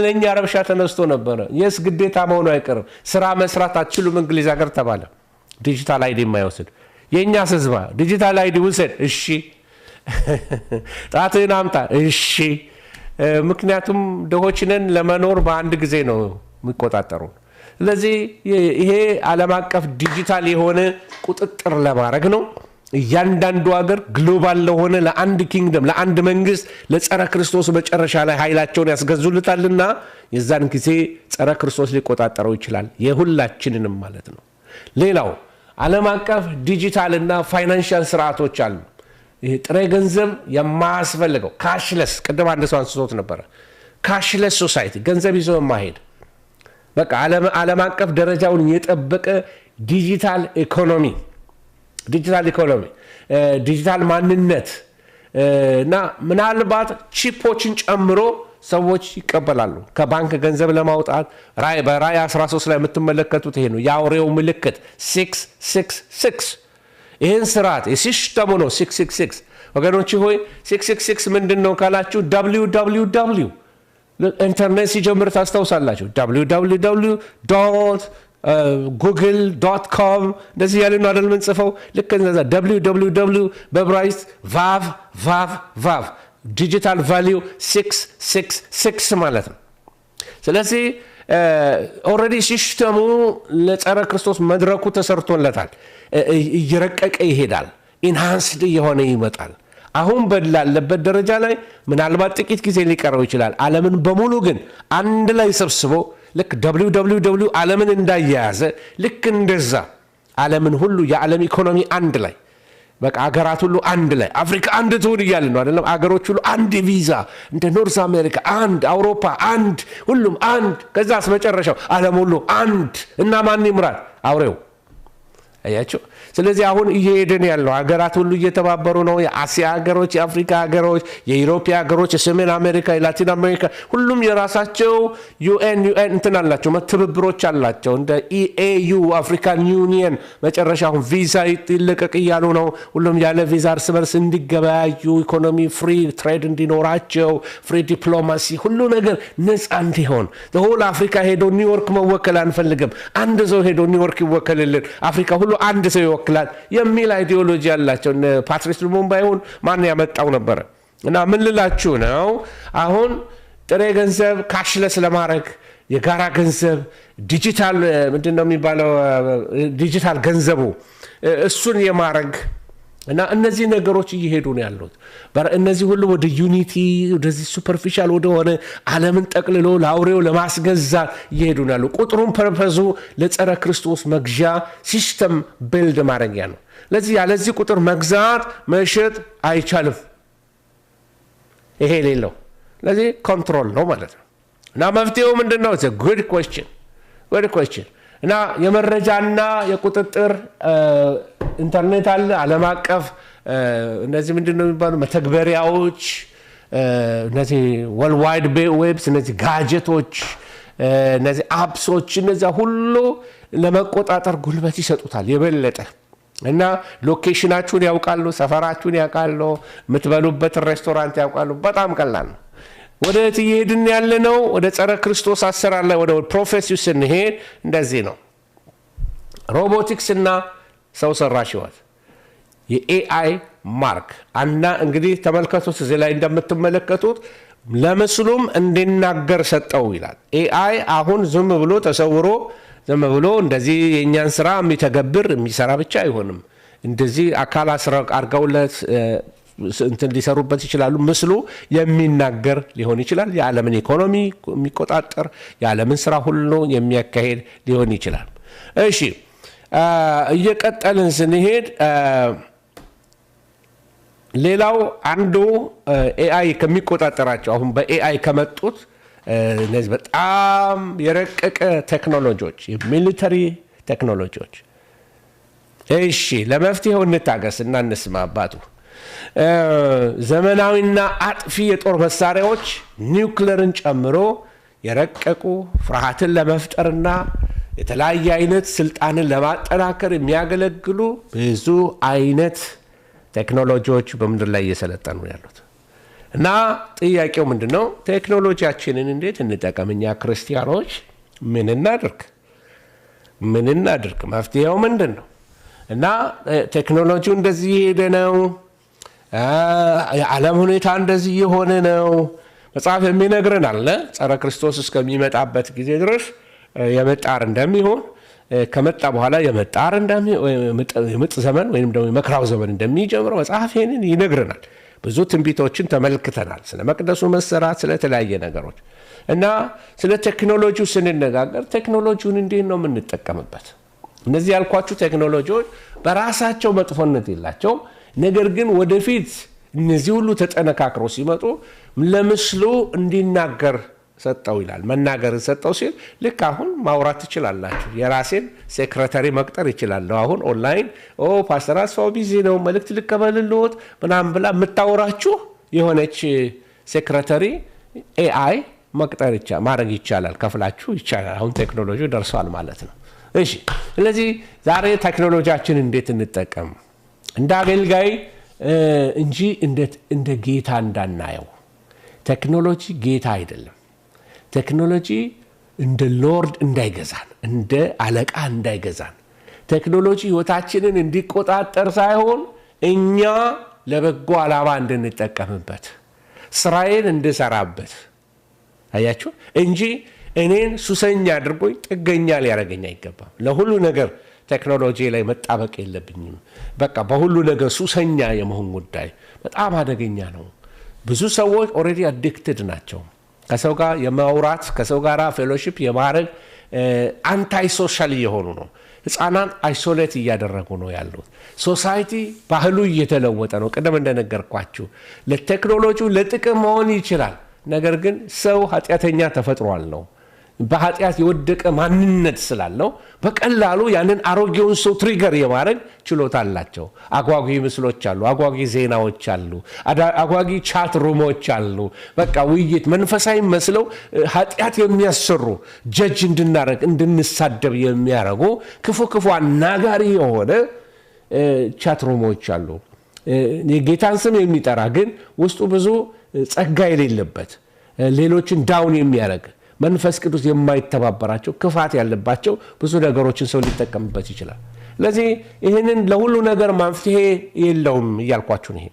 ለኛ ረብሻ ተነስቶ ነበረ። የስ ግዴታ መሆኑ አይቀርም። ስራ መስራት አትችሉም እንግሊዝ ሀገር ተባለ። ዲጂታል አይዲ የማይወስድ የኛ ህዝብ ዲጂታል አይዲ ውሰድ፣ እሺ ጣትህን አምጣ፣ እሺ። ምክንያቱም ድሆች ነን፣ ለመኖር በአንድ ጊዜ ነው የሚቆጣጠሩ። ስለዚህ ይሄ ዓለም አቀፍ ዲጂታል የሆነ ቁጥጥር ለማድረግ ነው። እያንዳንዱ ሀገር ግሎባል ለሆነ ለአንድ ኪንግደም ለአንድ መንግስት ለጸረ ክርስቶስ መጨረሻ ላይ ኃይላቸውን ያስገዙልታልና የዛን ጊዜ ጸረ ክርስቶስ ሊቆጣጠረው ይችላል፣ የሁላችንንም ማለት ነው። ሌላው ዓለም አቀፍ ዲጂታል እና ፋይናንሻል ስርዓቶች አሉ። ይሄ ጥሬ ገንዘብ የማያስፈልገው ካሽለስ፣ ቅድም አንድ ሰው አንስቶት ነበረ። ካሽለስ ሶሳይቲ ገንዘብ ይዞ የማሄድ በቃ ዓለም አቀፍ ደረጃውን የጠበቀ ዲጂታል ኢኮኖሚ ዲጂታል ማንነት እና ምናልባት ቺፖችን ጨምሮ ሰዎች ይቀበላሉ። ከባንክ ገንዘብ ለማውጣት በራእይ 13 ላይ የምትመለከቱት ይሄ ነው። የአውሬው ምልክት 666 ይህን ስርዓት የሲስተሙ ነው 666 ወገኖች ሆይ 666 ምንድን ነው ካላችሁ www ኢንተርኔት ሲጀምር ታስታውሳላችሁ። www google.com እንደዚህ ያለ ነው አይደል የምንጽፈው። ልክ እንደዛ www በብራይስት vav ዲጂታል ቫልዩ 666 ማለት ነው። ስለዚህ ኦልሬዲ ሲስተሙ ለጸረ ክርስቶስ መድረኩ ተሰርቶለታል። እየረቀቀ ይሄዳል፣ ኢንሃንስድ እየሆነ ይመጣል። አሁን በላለበት ደረጃ ላይ ምናልባት ጥቂት ጊዜ ሊቀረው ይችላል። ዓለምን በሙሉ ግን አንድ ላይ ሰብስቦ ልክ www ዓለምን እንዳያያዘ ልክ እንደዛ ዓለምን ሁሉ የዓለም ኢኮኖሚ አንድ ላይ በቃ አገራት ሁሉ አንድ ላይ አፍሪካ አንድ ትሁን እያለ ነው አይደለም። አገሮች ሁሉ አንድ ቪዛ እንደ ኖርዝ አሜሪካ አንድ፣ አውሮፓ አንድ፣ ሁሉም አንድ። ከዛስ መጨረሻው ዓለም ሁሉ አንድ እና ማን ይምራል? አውሬው። አያችሁ። ስለዚህ አሁን እየሄድን ያለው ሀገራት ሁሉ እየተባበሩ ነው። የአሲያ ሀገሮች፣ የአፍሪካ ሀገሮች፣ የዩሮፒ ሀገሮች፣ የሰሜን አሜሪካ፣ የላቲን አሜሪካ ሁሉም የራሳቸው ዩኤን እንትን አላቸው፣ ትብብሮች አላቸው። እንደ ኢኤዩ አፍሪካን ዩኒየን መጨረሻ አሁን ቪዛ ይለቀቅ እያሉ ነው። ሁሉም ያለ ቪዛ እርስ በርስ እንዲገበያዩ፣ ኢኮኖሚ ፍሪ ትሬድ እንዲኖራቸው፣ ፍሪ ዲፕሎማሲ ሁሉ ነገር ነፃ እንዲሆን። ለሆል አፍሪካ ሄዶ ኒውዮርክ መወከል አንፈልግም። አንድ ሰው ሄዶ ኒውዮርክ ይወከልልን፣ አፍሪካ ሁሉ አንድ ሰው ይወክላል የሚል አይዲዮሎጂ ያላቸው ፓትሪስ ሉሙምባ ይሁን ማን ያመጣው ነበረ። እና ምን ልላችሁ ነው አሁን ጥሬ ገንዘብ ካሽለስ ለማድረግ የጋራ ገንዘብ ዲጂታል ምንድነው የሚባለው ዲጂታል ገንዘቡ እሱን የማድረግ እና እነዚህ ነገሮች እየሄዱ ነው ያሉት። እነዚህ ሁሉ ወደ ዩኒቲ ወደዚህ ሱፐርፊሻል ወደሆነ ዓለምን ጠቅልሎ ለአውሬው ለማስገዛት እየሄዱ ነው ያሉት። ቁጥሩን ፐርፐዙ ለጸረ ክርስቶስ መግዣ ሲስተም ቢልድ ማድረጊያ ነው። ለዚህ ያለዚህ ቁጥር መግዛት መሸጥ አይቻልም። ይሄ ሌለው ለዚህ ኮንትሮል ነው ማለት ነው። እና መፍትሄው ምንድነው? ጉድ ኩዌስችን እና የመረጃና የቁጥጥር ኢንተርኔት አለ፣ ዓለም አቀፍ እነዚህ ምንድነው የሚባሉ መተግበሪያዎች እነዚህ ወርልድ ዋይድ ዌብስ እነዚህ ጋጀቶች እነዚህ አፕሶች እነዛ ሁሉ ለመቆጣጠር ጉልበት ይሰጡታል የበለጠ እና ሎኬሽናችሁን ያውቃሉ ሰፈራችሁን ያውቃሉ የምትበሉበት ሬስቶራንት ያውቃሉ በጣም ቀላል ነው ወደ እየሄድን ያለነው ወደ ጸረ ክርስቶስ አሰራር ላይ ወደ ፕሮፌሲው ስንሄድ እንደዚህ ነው ሮቦቲክስ እና ሰው ሰራሽ ህይወት የኤአይ ማርክ እና እንግዲህ ተመልከቱት እዚህ ላይ እንደምትመለከቱት ለምስሉም እንዲናገር ሰጠው ይላል ኤአይ አሁን ዝም ብሎ ተሰውሮ ዝም ብሎ እንደዚህ የኛን ስራ የሚተገብር የሚሰራ ብቻ አይሆንም እንደዚህ አካል አርገውለት እንትን ሊሰሩበት ይችላሉ ምስሉ የሚናገር ሊሆን ይችላል የዓለምን ኢኮኖሚ የሚቆጣጠር የዓለምን ስራ ሁሉ የሚያካሄድ ሊሆን ይችላል እሺ እየቀጠልን ስንሄድ ሌላው አንዱ ኤአይ ከሚቆጣጠራቸው አሁን በኤአይ ከመጡት እነዚህ በጣም የረቀቀ ቴክኖሎጂዎች የሚሊተሪ ቴክኖሎጂዎች እሺ ለመፍትሄው እንታገስና እንስማ አባቱ ዘመናዊና አጥፊ የጦር መሳሪያዎች ኒውክሌርን ጨምሮ የረቀቁ ፍርሃትን ለመፍጠርና የተለያየ አይነት ስልጣንን ለማጠናከር የሚያገለግሉ ብዙ አይነት ቴክኖሎጂዎች በምድር ላይ እየሰለጠኑ ያሉት እና ጥያቄው ምንድነው ቴክኖሎጂያችንን እንዴት እንጠቀምኛ ክርስቲያኖች ምን እናድርግ መፍትሄው ምንድነው እና ቴክኖሎጂው እንደዚህ ሄደ ነው የዓለም ሁኔታ እንደዚህ የሆነ ነው መጽሐፍ የሚነግረን አለ ጸረ ክርስቶስ እስከሚመጣበት ጊዜ ድረስ የመጣር እንደሚሆን ከመጣ በኋላ የመጣር የምጥ ዘመን ወይም ደግሞ የመከራው ዘመን እንደሚጀምር መጽሐፍ ይሄንን ይነግረናል ብዙ ትንቢቶችን ተመልክተናል ስለ መቅደሱ መሰራት ስለ ተለያየ ነገሮች እና ስለ ቴክኖሎጂው ስንነጋገር ቴክኖሎጂውን እንዴት ነው የምንጠቀምበት እነዚህ ያልኳችሁ ቴክኖሎጂዎች በራሳቸው መጥፎነት የላቸው ነገር ግን ወደፊት እነዚህ ሁሉ ተጠነካክረው ሲመጡ ለምስሉ እንዲናገር ሰጠው ይላል መናገር ሰጠው ሲል ልክ አሁን ማውራት ትችላላችሁ የራሴን ሴክሬታሪ መቅጠር ይችላል አሁን ኦንላይን ፓስተር አስፋው ቢዚ ነው መልእክት ልከበልልዎት ምናምን ብላ የምታወራችሁ የሆነች ሴክሬታሪ ኤአይ መቅጠር ማድረግ ይቻላል ከፍላችሁ ይቻላል አሁን ቴክኖሎጂ ደርሷል ማለት ነው እሺ ስለዚህ ዛሬ ቴክኖሎጂያችን እንዴት እንጠቀም እንደ አገልጋይ እንጂ እንደ ጌታ እንዳናየው ቴክኖሎጂ ጌታ አይደለም ቴክኖሎጂ እንደ ሎርድ እንዳይገዛን እንደ አለቃ እንዳይገዛን ቴክኖሎጂ ህይወታችንን እንዲቆጣጠር ሳይሆን እኛ ለበጎ ዓላማ እንድንጠቀምበት ስራዬን እንድሰራበት አያችሁ እንጂ እኔን ሱሰኛ አድርጎኝ ጥገኛ ሊያረገኝ አይገባም ለሁሉ ነገር ቴክኖሎጂ ላይ መጣበቅ የለብኝም በቃ በሁሉ ነገር ሱሰኛ የመሆን ጉዳይ በጣም አደገኛ ነው ብዙ ሰዎች ኦሬዲ አዲክትድ ናቸው ከሰው ጋር የማውራት ከሰው ጋር ፌሎሺፕ የማድረግ አንታይ ሶሻል የሆኑ ነው ህፃናት አይሶሌት እያደረጉ ነው ያሉት ሶሳይቲ ባህሉ እየተለወጠ ነው ቀደም እንደነገርኳችሁ ለቴክኖሎጂው ለጥቅም መሆን ይችላል ነገር ግን ሰው ኃጢአተኛ ተፈጥሯል ነው በኃጢአት የወደቀ ማንነት ስላለው በቀላሉ ያንን አሮጌውን ሰው ትሪገር የማድረግ ችሎታ አላቸው አጓጊ ምስሎች አሉ አጓጊ ዜናዎች አሉ አጓጊ ቻት ሩሞች አሉ በቃ ውይይት መንፈሳዊ መስለው ኃጢአት የሚያሰሩ ጀጅ እንድናረግ እንድንሳደብ የሚያረጉ ክፉ አናጋሪ የሆነ ቻት ሩሞች አሉ የጌታን ስም የሚጠራ ግን ውስጡ ብዙ ጸጋ የሌለበት ሌሎችን ዳውን የሚያረግ መንፈስ ቅዱስ የማይተባበራቸው ክፋት ያለባቸው ብዙ ነገሮችን ሰው ሊጠቀምበት ይችላል ለዚህ ይሄንን ለሁሉ ነገር መፍትሄ የለውም እያልኳችሁ ነው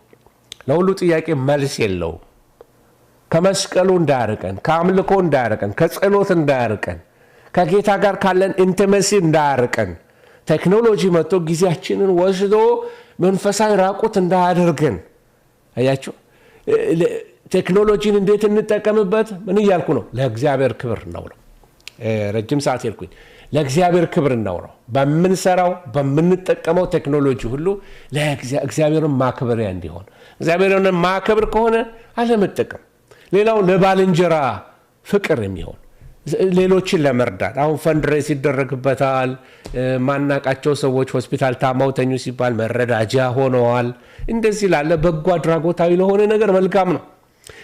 ለሁሉ ጥያቄ መልስ የለውም ከመስቀሉ እንዳያርቀን ከአምልኮ እንዳያርቀን ከጸሎት እንዳያርቀን ከጌታ ጋር ካለን ኢንቲሜሲ እንዳያርቀን ቴክኖሎጂ መጥቶ ጊዜያችንን ወስዶ መንፈሳዊ ራቁት እንዳያደርገን አያችሁ ቴክኖሎጂን እንዴት እንጠቀምበት ምን ይያልኩ ነው ለእግዚአብሔር ክብር ነው ረጅም ሰዓት ይልኩኝ ለእግዚአብሔር ክብር ነው በመንሰራው በመንጠቀመው ቴክኖሎጂ ሁሉ ለእግዚአብሔርን ማክበሪያ እንዲሆን እግዚአብሔርን ማክበር ከሆነ አለመጠቀም ሌላው ለባልንጀራ ፍቅር የሚሆን ሌሎችን ለመርዳት አሁን ፈንድሬስ ይደረግበታል ማናቃቸው ሰዎች ሆስፒታል ታማው ተኙ ሲባል መረዳጃ ሆነዋል እንደዚህ ላለ በጎ አድራጎታዊ ለሆነ ነገር መልካም ነው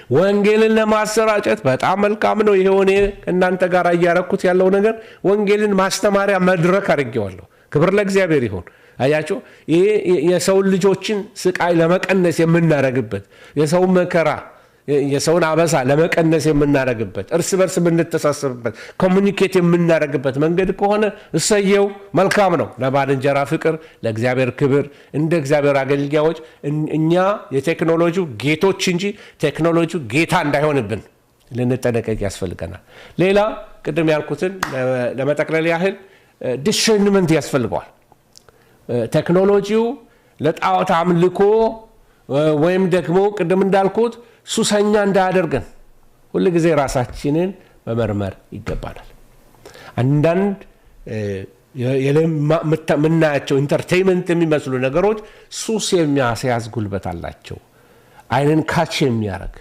ወንጌልን ለማሰራጨት በጣም መልካም ነው። ይሄውኔ እናንተ ጋር ያያረኩት ያለው ነገር ወንጌልን ማስተማሪያ መድረክ አድርጌዋለሁ። ክብር ለእግዚአብሔር ይሁን። አያችሁ ይሄ የሰው ልጆችን ስቃይ ለመቀነስ የምናረግበት የሰው መከራ የሰውን አበሳ ለመቀነስ የምናረግበት እርስ በርስ የምንተሳሰብበት ኮሙኒኬት የምናረግበት መንገድ ከሆነ እሰየው መልካም ነው። ለባልንጀራ ፍቅር፣ ለእግዚአብሔር ክብር እንደ እግዚአብሔር አገልጋዮች እኛ የቴክኖሎጂው ጌቶች እንጂ ቴክኖሎጂው ጌታ እንዳይሆንብን ልንጠነቀቅ ያስፈልገናል። ሌላ ቅድም ያልኩትን ለመጠቅለል ያህል ዲስሰርንመንት ያስፈልገዋል። ቴክኖሎጂው ለጣዖት አምልኮ ወይም ደግሞ ቅድም እንዳልኩት ሱሰኛ እንዳያደርገን ሁሉ ጊዜ ራሳችንን መመርመር ይገባናል። አንዳንድ የምናያቸው ኢንተርቴይንመንት የሚመስሉ ነገሮች ሱስ የሚያስያዝ ጉልበት አላቸው። አይንን ካች የሚያደርግ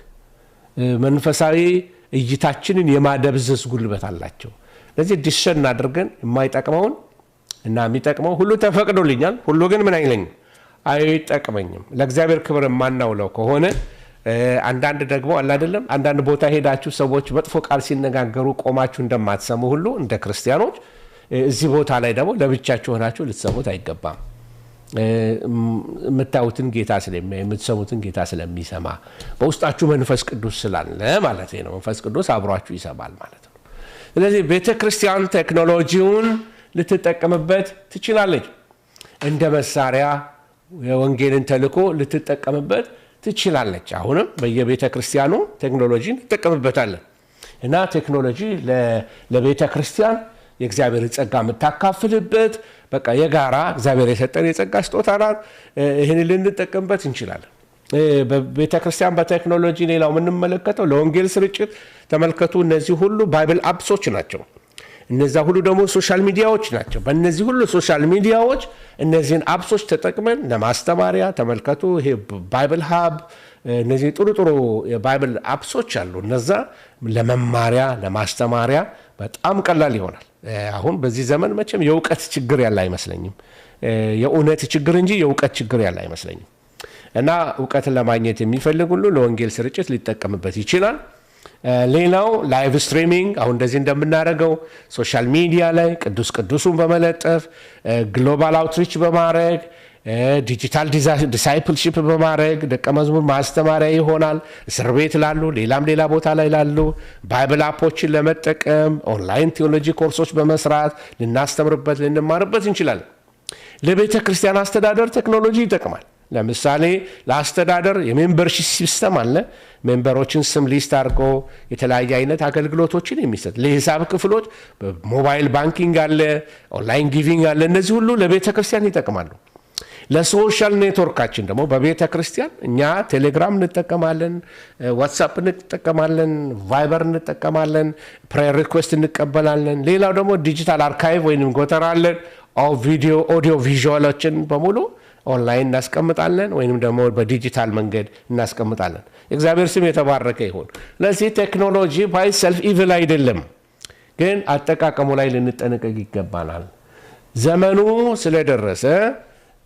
መንፈሳዊ እይታችንን የማደብዘዝ ጉልበት አላቸው። ለዚህ ዲስሰርን አድርገን የማይጠቅመውን እና የሚጠቅመው ሁሉ ተፈቅዶልኛል፣ ሁሉ ግን ምን አይለኝም አይጠቅመኝም ለእግዚአብሔር ክብር የማናውለው ከሆነ አንዳንድ ደግሞ አለ አይደለም አንዳንድ ቦታ ሄዳችሁ ሰዎች መጥፎ ቃል ሲነጋገሩ ቆማችሁ እንደማትሰሙ ሁሉ እንደ ክርስቲያኖች እዚህ ቦታ ላይ ደግሞ ለብቻችሁ ሆናችሁ ልትሰሙት አይገባም። የምታዩትን ጌታ ስለሚያይ የምትሰሙትን ጌታ ስለሚሰማ በውስጣችሁ መንፈስ ቅዱስ ስላለ ማለት ነው። መንፈስ ቅዱስ አብሯችሁ ይሰማል ማለት ነው። ስለዚህ ቤተክርስቲያን ቴክኖሎጂውን ልትጠቀምበት ትችላለች። እንደ መሳሪያ የወንጌልን ተልእኮ ልትጠቀምበት ትችላለች። አሁንም በየቤተ ክርስቲያኑ ቴክኖሎጂ እንጠቀምበታለን እና ቴክኖሎጂ ለቤተ ክርስቲያን የእግዚአብሔር ጸጋ የምታካፍልበት በቃ የጋራ እግዚአብሔር የሰጠን የጸጋ ስጦታ ናት። ይህን ልንጠቀምበት እንችላለን። በቤተ ክርስቲያን በቴክኖሎጂ ሌላው የምንመለከተው ለወንጌል ስርጭት ተመልከቱ። እነዚህ ሁሉ ባይብል አፕሶች ናቸው። እነዛ ሁሉ ደግሞ ሶሻል ሚዲያዎች ናቸው። በእነዚህ ሁሉ ሶሻል ሚዲያዎች እነዚህን አፕሶች ተጠቅመን ለማስተማሪያ ተመልከቱ። ይሄ ባይብል ሃብ እነዚህ ጥሩ ጥሩ የባይብል አፕሶች አሉ። እነዛ ለመማሪያ ለማስተማሪያ በጣም ቀላል ይሆናል። አሁን በዚህ ዘመን መቼም የእውቀት ችግር ያለ አይመስለኝም። የእውነት ችግር እንጂ የእውቀት ችግር ያለ አይመስለኝም። እና እውቀትን ለማግኘት የሚፈልግ ሁሉ ለወንጌል ስርጭት ሊጠቀምበት ይችላል። ሌላው ላይቭ ስትሪሚንግ አሁን እንደዚህ እንደምናደርገው ሶሻል ሚዲያ ላይ ቅዱስ ቅዱሱን በመለጠፍ ግሎባል አውትሪች በማድረግ ዲጂታል ዲሳይፕልሺፕ በማድረግ ደቀ መዝሙር ማስተማሪያ ይሆናል። እስር ቤት ላሉ ሌላም ሌላ ቦታ ላይ ላሉ ባይብል አፖችን ለመጠቀም ኦንላይን ቴዎሎጂ ኮርሶች በመስራት ልናስተምርበት ልንማርበት እንችላለን። ለቤተ ክርስቲያን አስተዳደር ቴክኖሎጂ ይጠቅማል። ለምሳሌ ለአስተዳደር የሜምበርሺፕ ሲስተም አለ። ሜምበሮችን ስም ሊስት አድርጎ የተለያየ አይነት አገልግሎቶችን የሚሰጥ ለሂሳብ ክፍሎች ሞባይል ባንኪንግ አለ፣ ኦንላይን ጊቪንግ አለ። እነዚህ ሁሉ ለቤተ ክርስቲያን ይጠቅማሉ። ለሶሻል ኔትወርካችን ደግሞ በቤተ ክርስቲያን እኛ ቴሌግራም እንጠቀማለን፣ ዋትስአፕ እንጠቀማለን፣ ቫይበር እንጠቀማለን፣ ፕሬየር ሪኩዌስት እንቀበላለን። ሌላው ደግሞ ዲጂታል አርካይቭ ወይም ጎተራ አለን። ቪዲዮ ኦዲዮ ቪዥዋሎችን በሙሉ ኦንላይን እናስቀምጣለን ወይንም ደግሞ በዲጂታል መንገድ እናስቀምጣለን። እግዚአብሔር ስም የተባረከ ይሁን። ለዚህ ቴክኖሎጂ ባይ ሰልፍ ኢቪል አይደለም፣ ግን አጠቃቀሙ ላይ ልንጠነቀቅ ይገባናል። ዘመኑ ስለደረሰ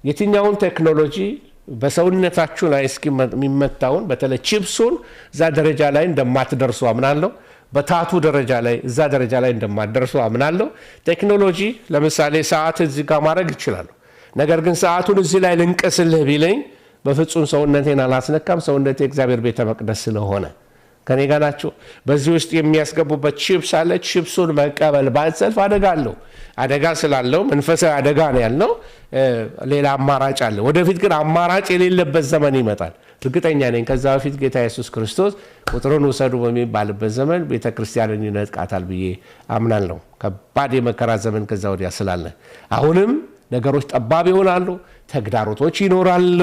የትኛውን ቴክኖሎጂ በሰውነታችሁ ላይ እስኪመታውን በተለይ ቺፕሱን እዛ ደረጃ ላይ እንደማትደርሱ አምናለሁ። በታቱ ደረጃ ላይ እዛ ደረጃ ላይ እንደማትደርሱ አምናለሁ። ቴክኖሎጂ ለምሳሌ ሰዓት እዚህ ጋር ማድረግ ይችላል። ነገር ግን ሰዓቱን እዚህ ላይ ልንቀስልህ ቢለኝ በፍጹም ሰውነቴን አላስነካም። ሰውነቴ እግዚአብሔር ቤተ መቅደስ ስለሆነ ከኔ ጋር ናቸው። በዚህ ውስጥ የሚያስገቡበት ቺፕስ አለ። ቺፕሱን መቀበል ባይሰልፍ አደጋ አለው። አደጋ ስላለው መንፈሳዊ አደጋ ነው ያለው። ሌላ አማራጭ አለ። ወደፊት ግን አማራጭ የሌለበት ዘመን ይመጣል። እርግጠኛ ነኝ ከዛ በፊት ጌታ ኢየሱስ ክርስቶስ ቁጥሩን ውሰዱ በሚባልበት ዘመን ቤተ ክርስቲያንን ይነጥቃታል ብዬ አምናለሁ። ከባድ የመከራ ዘመን ከዛ ወዲያ ስላለ አሁንም ነገሮች ጠባብ ይሆናሉ፣ ተግዳሮቶች ይኖራሉ።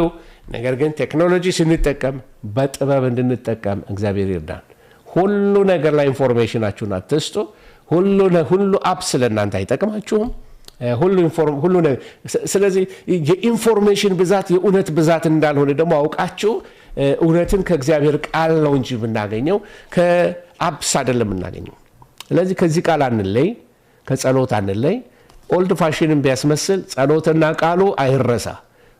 ነገር ግን ቴክኖሎጂ ስንጠቀም በጥበብ እንድንጠቀም እግዚአብሔር ይርዳን። ሁሉ ነገር ላይ ኢንፎርሜሽናችሁን አትስጡ። ሁሉ አፕስ ለእናንተ አይጠቅማችሁም። ስለዚህ የኢንፎርሜሽን ብዛት የእውነት ብዛት እንዳልሆነ ደግሞ አውቃችሁ እውነትን ከእግዚአብሔር ቃል ነው እንጂ የምናገኘው ከአፕስ አይደለም የምናገኘው። ስለዚህ ከዚህ ቃል አንለይ፣ ከጸሎት አንለይ። ኦልድ ፋሽንን ቢያስመስል ጸሎትና ቃሉ አይረሳ።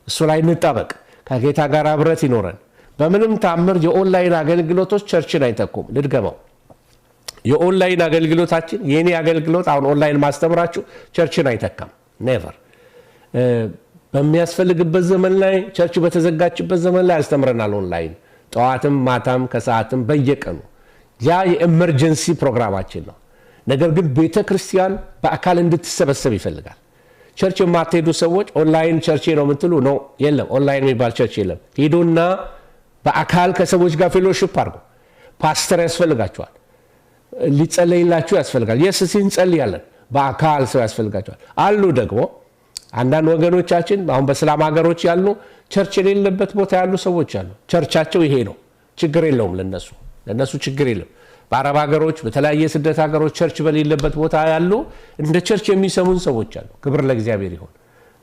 እሱ ላይ እንጣበቅ። ከጌታ ጋር አብረት ይኖረን። በምንም ታምር የኦንላይን አገልግሎቶች ቸርችን አይተኩም። ልድገመው፣ የኦንላይን አገልግሎታችን የኔ አገልግሎት አሁን ኦንላይን ማስተምራችሁ ቸርችን አይተካም። ኔቨር። በሚያስፈልግበት ዘመን ላይ ቸርች በተዘጋችበት ዘመን ላይ ያስተምረናል ኦንላይን፣ ጠዋትም ማታም ከሰዓትም በየቀኑ። ያ የኤመርጀንሲ ፕሮግራማችን ነው። ነገር ግን ቤተ ክርስቲያን በአካል እንድትሰበሰብ ይፈልጋል። ቸርች የማትሄዱ ሰዎች ኦንላይን ቸርች ነው የምትሉ ነው፣ የለም። ኦንላይን የሚባል ቸርች የለም። ሄዱና በአካል ከሰዎች ጋር ፌሎሺፕ አድርጉ። ፓስተር ያስፈልጋቸዋል፣ ሊጸለይላችሁ ያስፈልጋል። የስ እንጸልያለን፣ በአካል ሰው ያስፈልጋቸዋል። አሉ ደግሞ አንዳንድ ወገኖቻችን አሁን በእስላም ሀገሮች ያሉ ቸርች የሌለበት ቦታ ያሉ ሰዎች አሉ። ቸርቻቸው ይሄ ነው፣ ችግር የለውም ለነሱ ችግር የለም። በአረብ ሀገሮች በተለያየ ስደት ሀገሮች ቸርች በሌለበት ቦታ ያሉ እንደ ቸርች የሚሰሙን ሰዎች አሉ። ክብር ለእግዚአብሔር ይሁን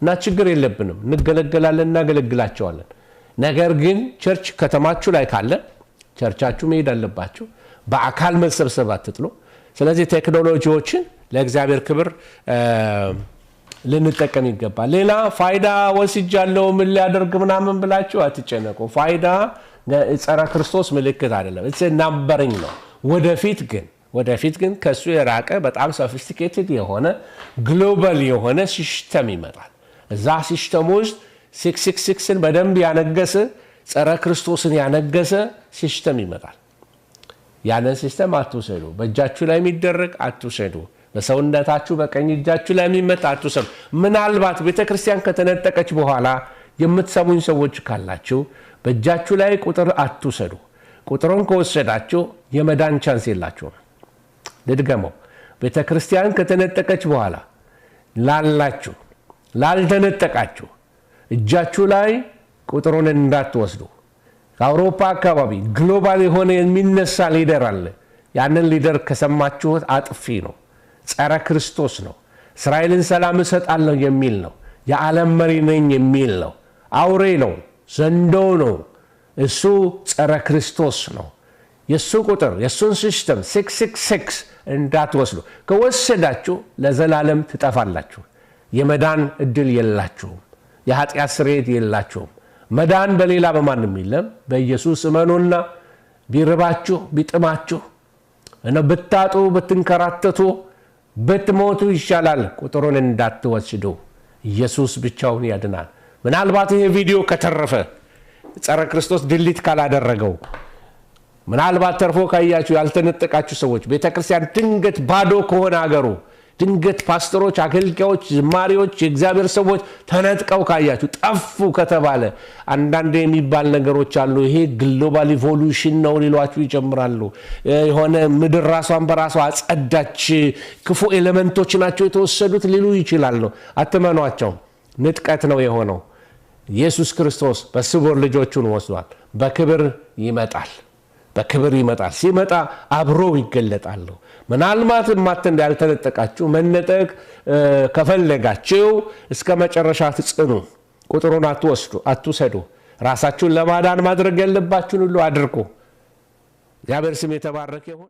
እና ችግር የለብንም፣ እንገለገላለን፣ እናገለግላቸዋለን። ነገር ግን ቸርች ከተማችሁ ላይ ካለ ቸርቻችሁ መሄድ አለባችሁ። በአካል መሰብሰብ አትጥሉ። ስለዚህ ቴክኖሎጂዎችን ለእግዚአብሔር ክብር ልንጠቀም ይገባል። ሌላ ፋይዳ ወስጃለሁ ምን ሊያደርግ ምናምን ብላችሁ አትጨነቁ። ፋይዳ ጸረ ክርስቶስ ምልክት አይደለም፣ ናምበረኝ ነው። ወደፊት ግን ከሱ የራቀ በጣም ሶፊስቲኬትድ የሆነ ግሎባል የሆነ ሲስተም ይመጣል። እዛ ሲስተም ውስጥ 666ን በደንብ ያነገሰ ጸረ ክርስቶስን ያነገሰ ሲስተም ይመጣል። ያንን ሲስተም አትውሰዱ። በእጃችሁ ላይ የሚደረግ አትውሰዱ። በሰውነታችሁ በቀኝ እጃችሁ ላይ የሚመጣ አትውሰዱ። ምናልባት ቤተክርስቲያን ከተነጠቀች በኋላ የምትሰሙኝ ሰዎች ካላችሁ በእጃችሁ ላይ ቁጥር አትውሰዱ። ቁጥሩን ከወሰዳችሁ የመዳን ቻንስ የላችሁም። ልድገመው፣ ቤተክርስቲያን ከተነጠቀች በኋላ ላላችሁ ላልተነጠቃችሁ እጃችሁ ላይ ቁጥሩን እንዳትወስዱ። ከአውሮፓ አካባቢ ግሎባል የሆነ የሚነሳ ሊደር አለ። ያንን ሊደር ከሰማችሁት አጥፊ ነው፣ ጸረ ክርስቶስ ነው፣ እስራኤልን ሰላም እሰጣለሁ የሚል ነው፣ የዓለም መሪ ነኝ የሚል ነው፣ አውሬ ነው፣ ዘንዶ ነው። እሱ ጸረ ክርስቶስ ነው። የሱ ቁጥር የሱን ሲስተም 666 እንዳትወስዱ። ከወሰዳችሁ ለዘላለም ትጠፋላችሁ። የመዳን እድል የላችሁም። የኃጢአት ስርየት የላችሁም። መዳን በሌላ በማንም የለም። በኢየሱስ እመኑና ቢርባችሁ ቢጥማችሁ ብታጡ ብትንከራተቱ ብትሞቱ ይሻላል። ቁጥሩን እንዳትወስዱ። ኢየሱስ ብቻውን ያድናል። ምናልባት ይሄ ቪዲዮ ከተረፈ ጸረ ክርስቶስ ድሊት ካላደረገው ምናልባት ተርፎ ካያችሁ ያልተነጠቃችሁ ሰዎች ቤተክርስቲያን ድንገት ባዶ ከሆነ አገሩ ድንገት ፓስተሮች፣ አገልጋዮች፣ ዝማሪዎች፣ የእግዚአብሔር ሰዎች ተነጥቀው ካያችሁ ጠፉ ከተባለ አንዳንድ የሚባል ነገሮች አሉ። ይሄ ግሎባል ኢቮሉሽን ነው ሊሏችሁ ይጀምራሉ። የሆነ ምድር ራሷን በራሷ አጸዳች፣ ክፉ ኤሌመንቶች ናቸው የተወሰዱት ሊሉ ይችላሉ። አትመኗቸው። ንጥቀት ነው የሆነው። ኢየሱስ ክርስቶስ በስውር ልጆቹን ወስዷል። በክብር ይመጣል። ሲመጣ አብረው ይገለጣሉ። ምናልባት ያልተነጠቃችሁ መነጠቅ ከፈለጋችሁ እስከ መጨረሻ ትጽኑ። ቁጥሩን አትውሰዱ። ራሳችሁን ለማዳን ማድረግ ያለባችሁን ሁሉ አድርጉ። እግዚአብሔር ስም የተባረከ ይሁን።